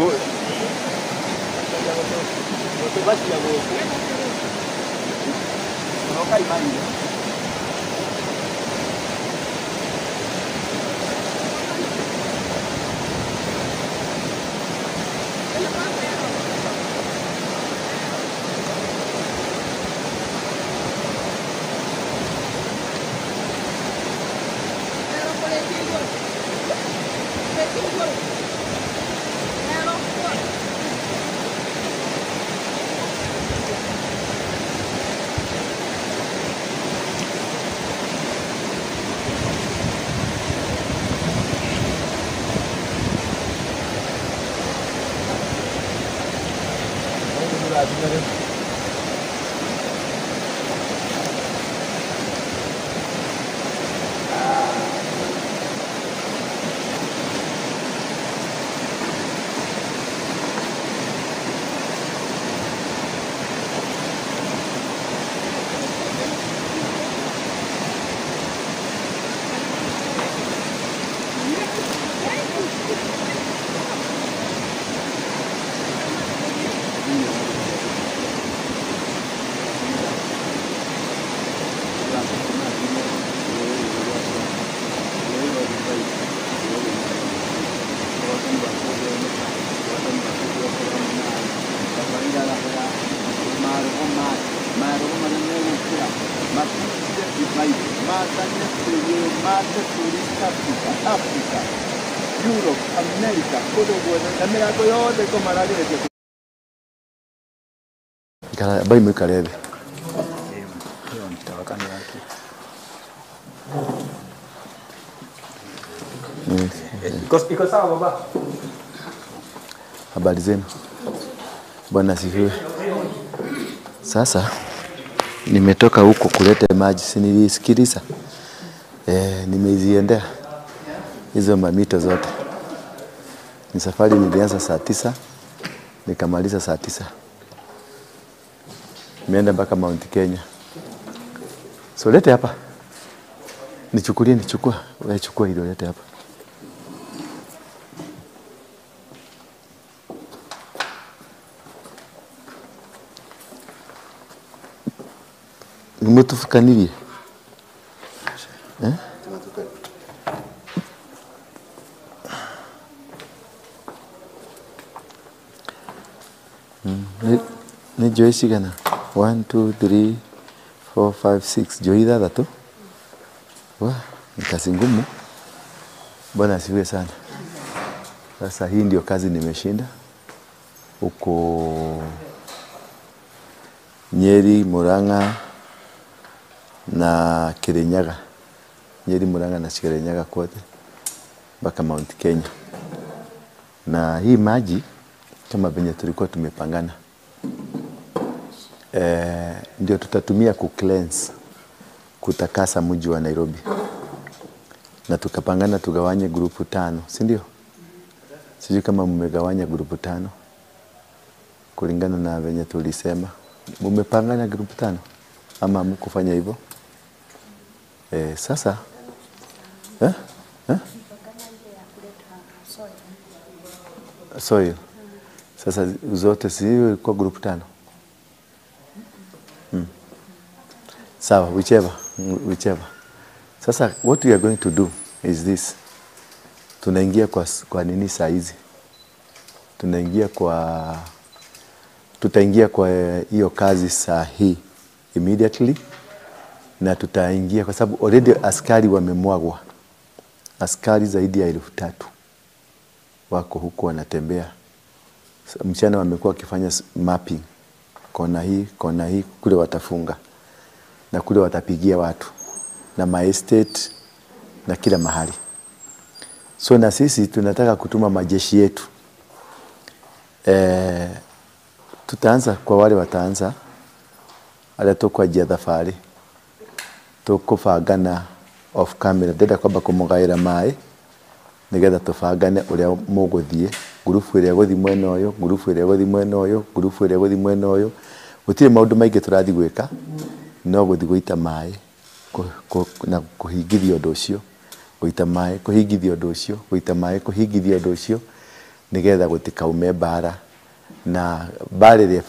mate tourist Africa, Europe, America, kudu guothe na mĩrango yothe kũmaragĩrĩria. Kana bai mwikare thĩ. Iko sawa baba? Habari zenu? Bwana asifiwe. Sasa nimetoka huko kuleta maji, si nilisikiliza. Nimeziendea hizo mamito zote. Ni safari nilianza saa 9 nikamaliza saa 9. Nimeenda mpaka Mount Kenya. So lete hapa. Nichukua. Wewe chukua hilo lete hapa. Mutufukanirie. Ni joy sigana 1 2 3 4 5 6 joy thathatũ. Ni kazi ngumu. Bwana asifiwe sana. Sasa hii ndio kazi nimeshinda huko Nyeri, Murang'a na Kirinyaga. Nyeri, Murang'a na Kirinyaga kote mpaka Mount Kenya. Na hii maji kama venye tulikuwa tumepangana, ndio tutatumia ku-cleanse, kutakasa mji wa Nairobi. Na tukapangana tugawanye grupu 5, si ndio? Sijui kama mmegawanya grupu 5 kulingana na venye tulisema. Mmepangana grupu 5 ama mkufanya hivyo? Sasa soil. Sasa zote si kwa grupu 5. Sawa, whichever. Sasa what we are going to do is this. Tunaingia kwa nini saa hizi? Tutaingia kwa hiyo kazi saa hii immediately, na tutaingia kwa sababu already askari wamemwagwa. Askari zaidi ya 3,000 wako huko wanatembea. Mchana wamekuwa wakifanya mapping. Kona hii kule watafunga. Na kule watapigia watu na ma-estate na kila mahali. So na sisi tunataka kutuma majeshi yetu. Tutaanza kwa wale wataanza ala tokwa jia thafari. Tukufagana off camera ndenda kwamba kumugaira mai nigetha tufagane uria muguthie grupu iria guthi mwena uyu, grupu iria guthi mwena uyu, grupu iria guthi mwena uyu. Gutire maundu maingi turathi gwika, no guthi guita mai na kuhingithia undu ucio, guita mai kuhingithia undu ucio, guita mai kuhingithia undu ucio, nigetha gutikaume mbara. Na mbara iria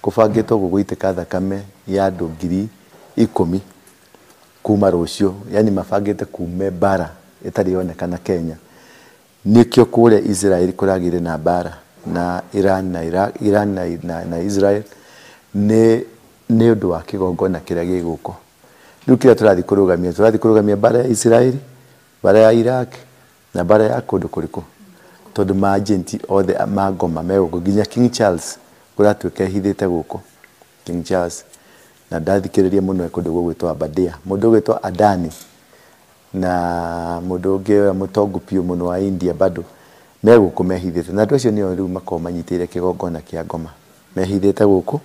kubangitwo guguitĩka thakame ya andu 10,000 kuma rucio, yani mabangite kuume mbara itari yonekana Kenya. Nikio kule Israel kuragire na mbara na Iran na Israel ni undu wa kigongona kiria giguko. Riu kira turathi kurugamia mbara ya Israel, mbara ya Iraq na mbara ya kundu kuriku. Tondu maagenti othe magoma meguko nginya King Charles kuratuika hithite guko. King Charles na ndathikiriria muno kundu gwitwa Abadia, mundu gwitwa Adani na mundu ungi mutongu piu muno wa India bado meguko mehithite. Na andu acio nio riu makomanyitire kigongona kia ngoma mehithite guko,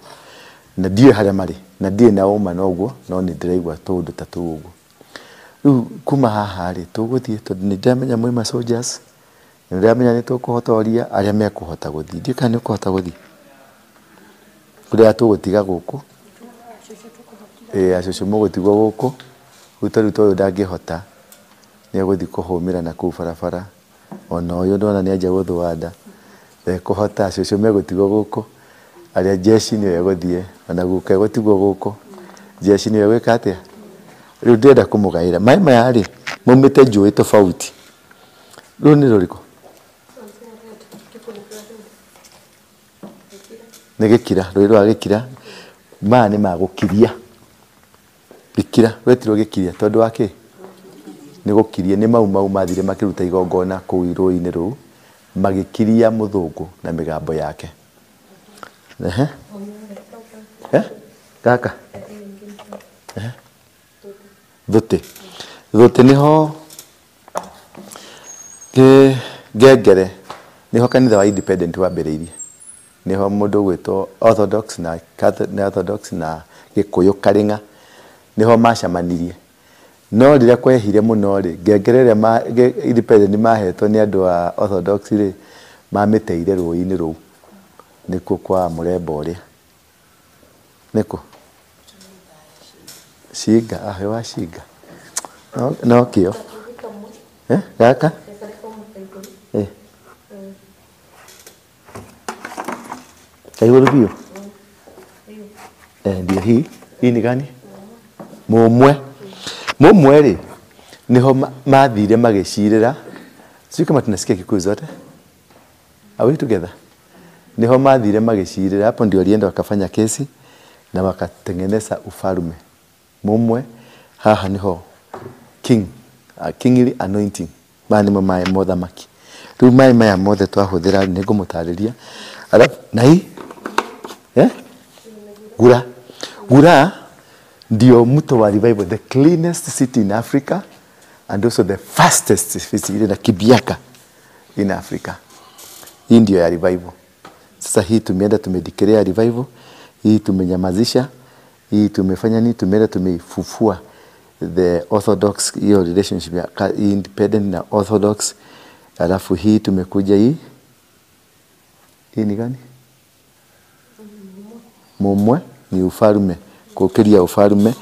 na ndiye haria mari na ndiye na uma noguo, no ni ndiraigwa tundu tatu uguo. Riu kuma haha ri tuguthie tondu ni ndamenya mwe ma soldiers, ni ndamenya ni tukuhota oria aria mekuhota guthie. Ndiye kana ni kuhota guthie kuria tugutiga guko. Acio mugutigwo guko utari toyo ndangihota ni guthi kuhumira na ku barabara. Ona uyu ndona ni aja guthuanda kuhota acio megutigwo guko. Aria jeshi ni yeguthie ona guke gutigwo guko. Jeshi ni yegwika atia riu ndenda kumugaira mai maya ri mumite njui tofauti. Riu ni ruriko negekira ruri rwa gekira ma ni magukiria gikira wetirwo gikiria tondu wake nĩ gũkirie nĩ mau mathire makĩruta igongona kũu irũĩ-inĩ rũu magĩkiria mũthũngũ na mĩgambo yake. Gaka thuti niho ngengere niho kanitha wa independent wambĩrĩirie, niho mũndũ gwĩtwo Orthodox na Catholic, Orthodox na Gĩkũyũ Karĩng'a niho macamanirie. No rĩrĩa kwehire mũno rĩ, ngengere ĩrĩa independent mahetwo nĩ andũ a Orthodox rĩ, mamĩteire rũĩ-inĩ rũu nĩkuo kwa mũrembo ũrĩa nĩkũ Shinga, wa Shinga no kĩo gaka kaigũrũ biũ ndio hii ni gani mũmwe rĩ niho mathire magĩcirĩra, sio kama tunasikia Kikuyu zote, are we together? Niho mathire magĩcirĩra, hapo ndio alienda wakafanya kesi na wakatengeneza ufalme mũmwe. Haha niho kingly anointing mani mama mothamaki. Rĩu mai maya mothe twahũthĩra nĩ ngũmũtarĩria. Alafu na hii Gura ndio mto wa revival, the cleanest city in Africa and also the fastest city na Kibiaka in Africa. Hii ndio ya revival. Sasa hii tumeenda tumedeclare revival, hii tumenyamazisha, hii tumefanya nini, tumeenda tumeifufua the Orthodox, hiyo relationship ya independent na Orthodox. Alafu hii tumekuja hii ni gani? Mumwe ni ufalme, kukiria ufalme.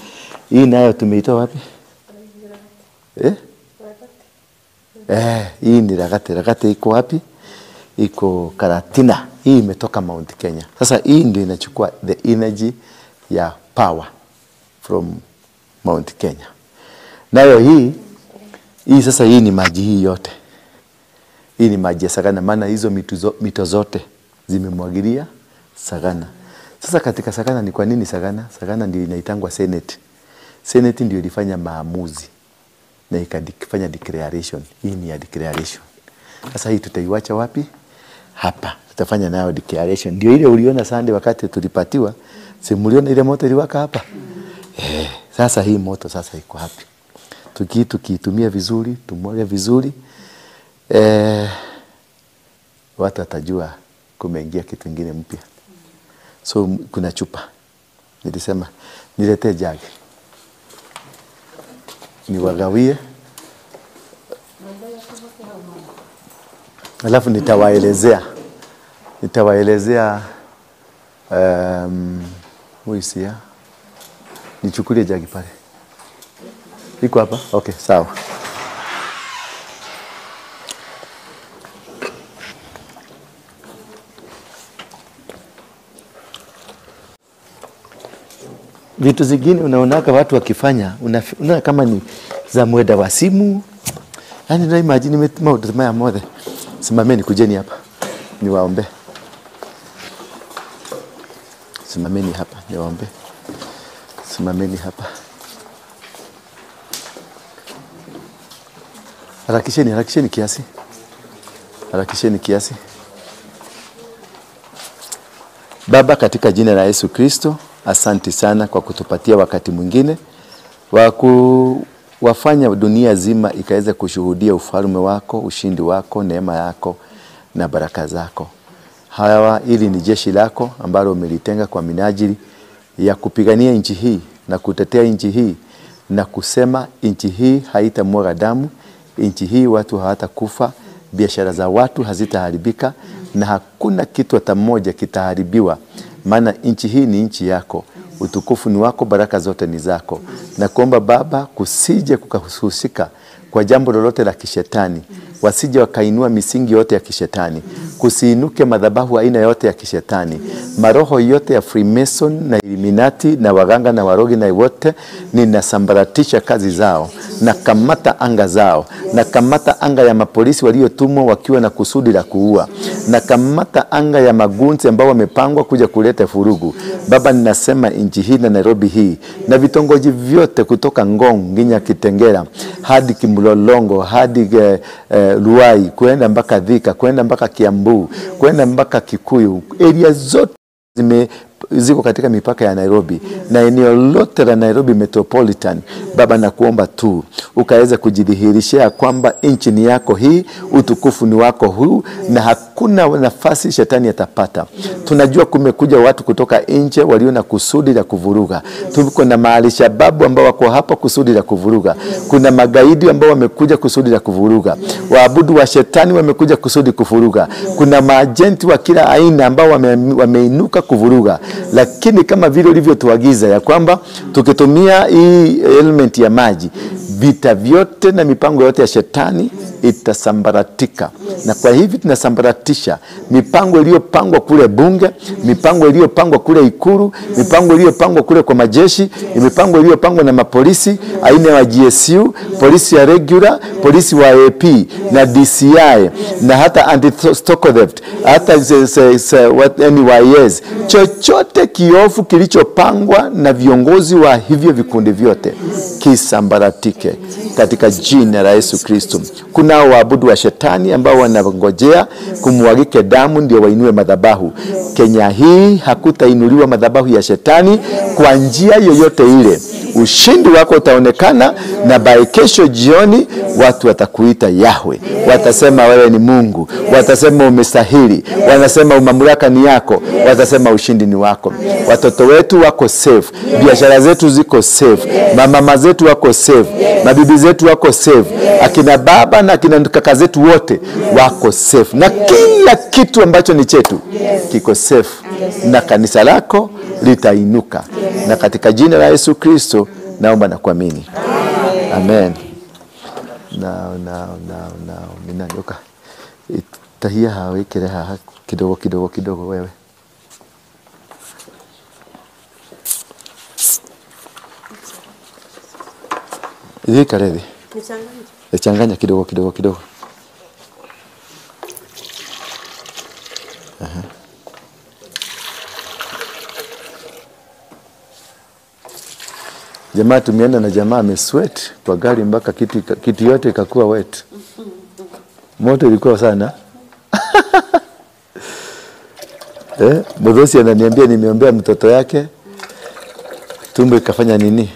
Hii nayo tumeitoa wapi? Hii ni Ragate iko wapi? Iko Karatina. Hii imetoka Mount Kenya. Sasa hii ndio inachukua the energy ya power from Mount Kenya. Nayo hii sasa hii ni maji hii yote. Hii ni maji ya Sagana, maana hizo mito zote zimemwagilia Sagana. Sasa katika Sagana ni kwa nini Sagana? Sagana ndio inaitangwa Senate. Senate ndio ilifanya maamuzi na ikafanya declaration. Hii ni ya declaration. Sasa hii tutaiwacha wapi? Hapa. Tutafanya nayo declaration. Ndio ile uliona Sunday wakati tulipatiwa, si mliona ile moto iliwaka hapa? Sasa hii moto sasa iko wapi? Tukiitumia vizuri, tumwage vizuri, watu watajua kumeingia kitu kingine mpya. So kuna chupa. Nilisema niletee jagi, niwagawie, alafu nitawaelezea muisia. Nichukulie jagi pale. Iko hapa? Okay, sawa. Vitu zingine unaonaka watu wakifanya, unaona kama ni za mwenda wa simu. Yaani na imagine nimetumia ya mode. Simameni kujeni hapa. Niwaombe. Simameni hapa, niwaombe. Simameni hapa. Harakisheni kiasi. Harakisheni kiasi. Baba, katika jina la Yesu Kristo, asante sana kwa kutupatia wakati mwingine wa kuwafanya dunia zima ikaweza kushuhudia ufalme wako, ushindi wako, neema yako na baraka zako. Hawa ili ni jeshi lako ambalo umelitenga kwa minajili ya kupigania nchi hii na kutetea nchi hii na kusema nchi hii haitamwaga damu, nchi hii watu hawatakufa, biashara za watu hazitaharibika na hakuna kitu hata moja kitaharibiwa, maana nchi hii ni nchi yako. Utukufu ni wako, baraka zote ni zako. Na kuomba Baba, kusije kukahusika kwa jambo lolote la kishetani. Wasije wakainua misingi yote ya kishetani. kusiinuke madhabahu aina yote ya kishetani, maroho yote ya Freemason na Illuminati na waganga na warogi na wote, ninasambaratisha kazi zao, na kamata anga zao, na kamata anga ya mapolisi waliotumwa wakiwa na kusudi la kuua, na kamata anga ya magunzi ambao wamepangwa kuja kuleta furugu. Baba, ninasema nchi hii na Nairobi hii na vitongoji vyote kutoka Ngong, Nginya, Kitengela hadi Kimlolongo hadi Ruai, kwenda mpaka Thika, kwenda mpaka Kiambu, kwenda mpaka Kikuyu, area zote ziko katika mipaka ya Nairobi na eneo lote la Nairobi Metropolitan. Baba, nakuomba tu ukaweza kujidhihirishia kwamba nchi ni yako hii, utukufu ni wako huu, na hakuna nafasi shetani atapata. Tunajua kumekuja watu kutoka nje walio na kusudi la kuvuruga. Tuko na mahali shababu ambao wako hapa kusudi la kuvuruga. Kuna magaidi ambao wamekuja kusudi la kuvuruga. Waabudu wa shetani wamekuja kusudi kuvuruga. Kuna maajenti wa kila aina ambao wameinuka kuvuruga. Lakini kama vile ulivyotuagiza ya kwamba tukitumia hii element ya maji, vita vyote na mipango yote ya shetani itasambaratika. Na kwa hivi tunasambaratisha mipango iliyopangwa kule bunge, mipango iliyopangwa kule Ikulu, mipango iliyopangwa kule kwa majeshi, mipango iliyopangwa na mapolisi aina ya GSU, polisi ya regular, polisi wa AP na DCI na hata anti-stock theft, hata NYS. Chochote kiofu kilichopangwa na viongozi wa hivyo vikundi vyote kisambaratike katika jina la Yesu Kristo. Kuna waabudu wa shetani ambao wanangojea kumwagike damu ndio wainue madhabahu. Kenya hii hakutainuliwa madhabahu ya shetani kwa njia yoyote ile. Ushindi wako utaonekana, na by kesho jioni watu watakuita Yahweh. Watasema wewe ni Mungu, watasema umestahili, wanasema mamlaka ni yako, watasema ushindi ni wako. Watoto wetu wako safe, biashara zetu ziko safe, mama zetu wako safe, mabibi zetu wako safe, akina baba na akina kaka zetu wote wako safe, na kila kitu ambacho ni chetu kiko safe, na kanisa lako litainuka. Na katika jina la Yesu Kristo naomba na kuamini. Amen. Now minanyoka tahia hawe kile haha kidogo wewe. Hivi karedi changanya kidogo. Aha. Jamaa tumeenda na jamaa amesweat kwa gari mpaka kiti yote ikakuwa wet. Moto ilikuwa sana. Mdosi ananiambia nimeombea mtoto yake tumbo ikafanya nini?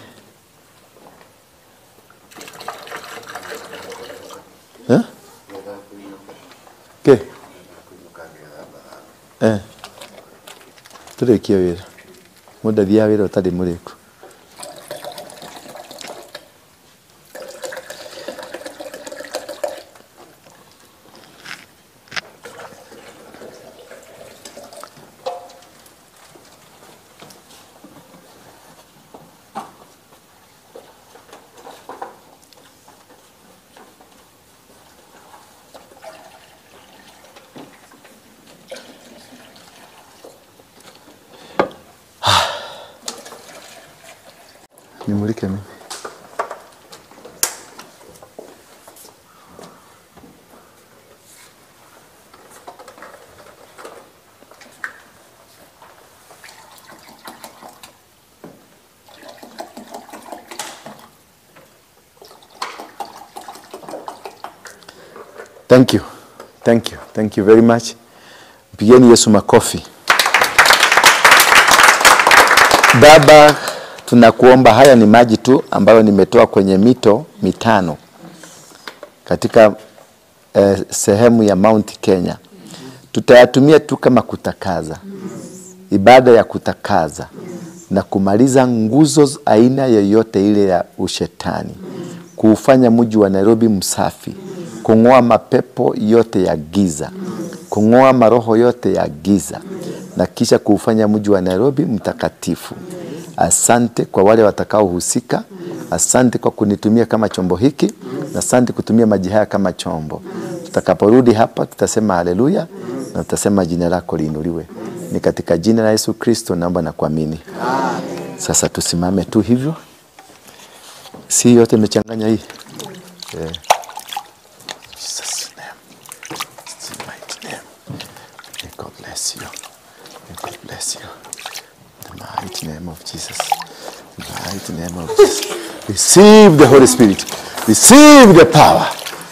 Ke? Turekia wira. Muda thia wira utari muriku. Nimulike mimi. Thank you very much. Pigeni Yesu makofi. Baba, tunakuomba, haya ni maji tu ambayo nimetoa kwenye mito 5 katika sehemu ya Mount Kenya. Tutayatumia tu kama kutakaza, ibada ya kutakaza na kumaliza nguzo aina yoyote ile ya ushetani, kuufanya mji wa Nairobi msafi, kung'oa mapepo yote ya giza, kung'oa maroho yote ya giza, na kisha kuufanya mji wa Nairobi mtakatifu. Asante kwa wale watakaohusika. Asante kwa kunitumia kama chombo hiki, na asante kutumia maji haya kama chombo. Tutakaporudi hapa tutasema haleluya, na tutasema jina lako liinuliwe. Ni katika jina la Yesu Kristo naomba na kuamini. Sasa tusimame tu hivyo. Si yote imechanganya hii. Jesus name. It's the mighty name. May God bless you. May God bless you. In the mighty name of Jesus. In the mighty name of Jesus. Receive the Holy Spirit. Receive the power.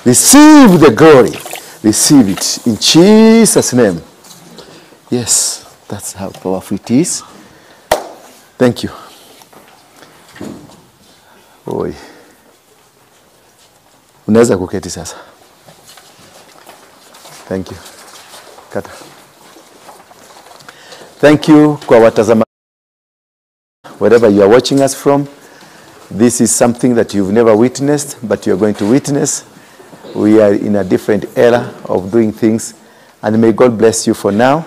Receive the glory. Receive it in Jesus' name. Yes, that's how powerful it is. Thank you. Oi. Unaweza kuketi sasa. Thank you. Kata. Thank you kwa watazama. Wherever you are watching us from, this is something that you've never witnessed, but you're going to witness. We are in a different era of doing things, and may God bless you for now.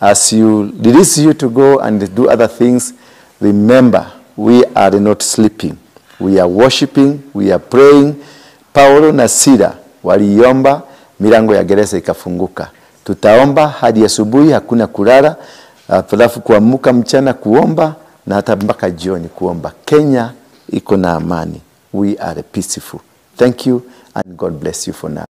As you release you to go and do other things, remember, we are not sleeping. We are worshiping, we are praying. Paulo na Sila waliomba, milango ya gereza ikafunguka. Tutaomba hadi asubuhi, hakuna kulala, alafu kuamka mchana kuomba na hata mpaka jioni kuomba. Kenya iko na amani. We are peaceful. Thank you and God bless you for now.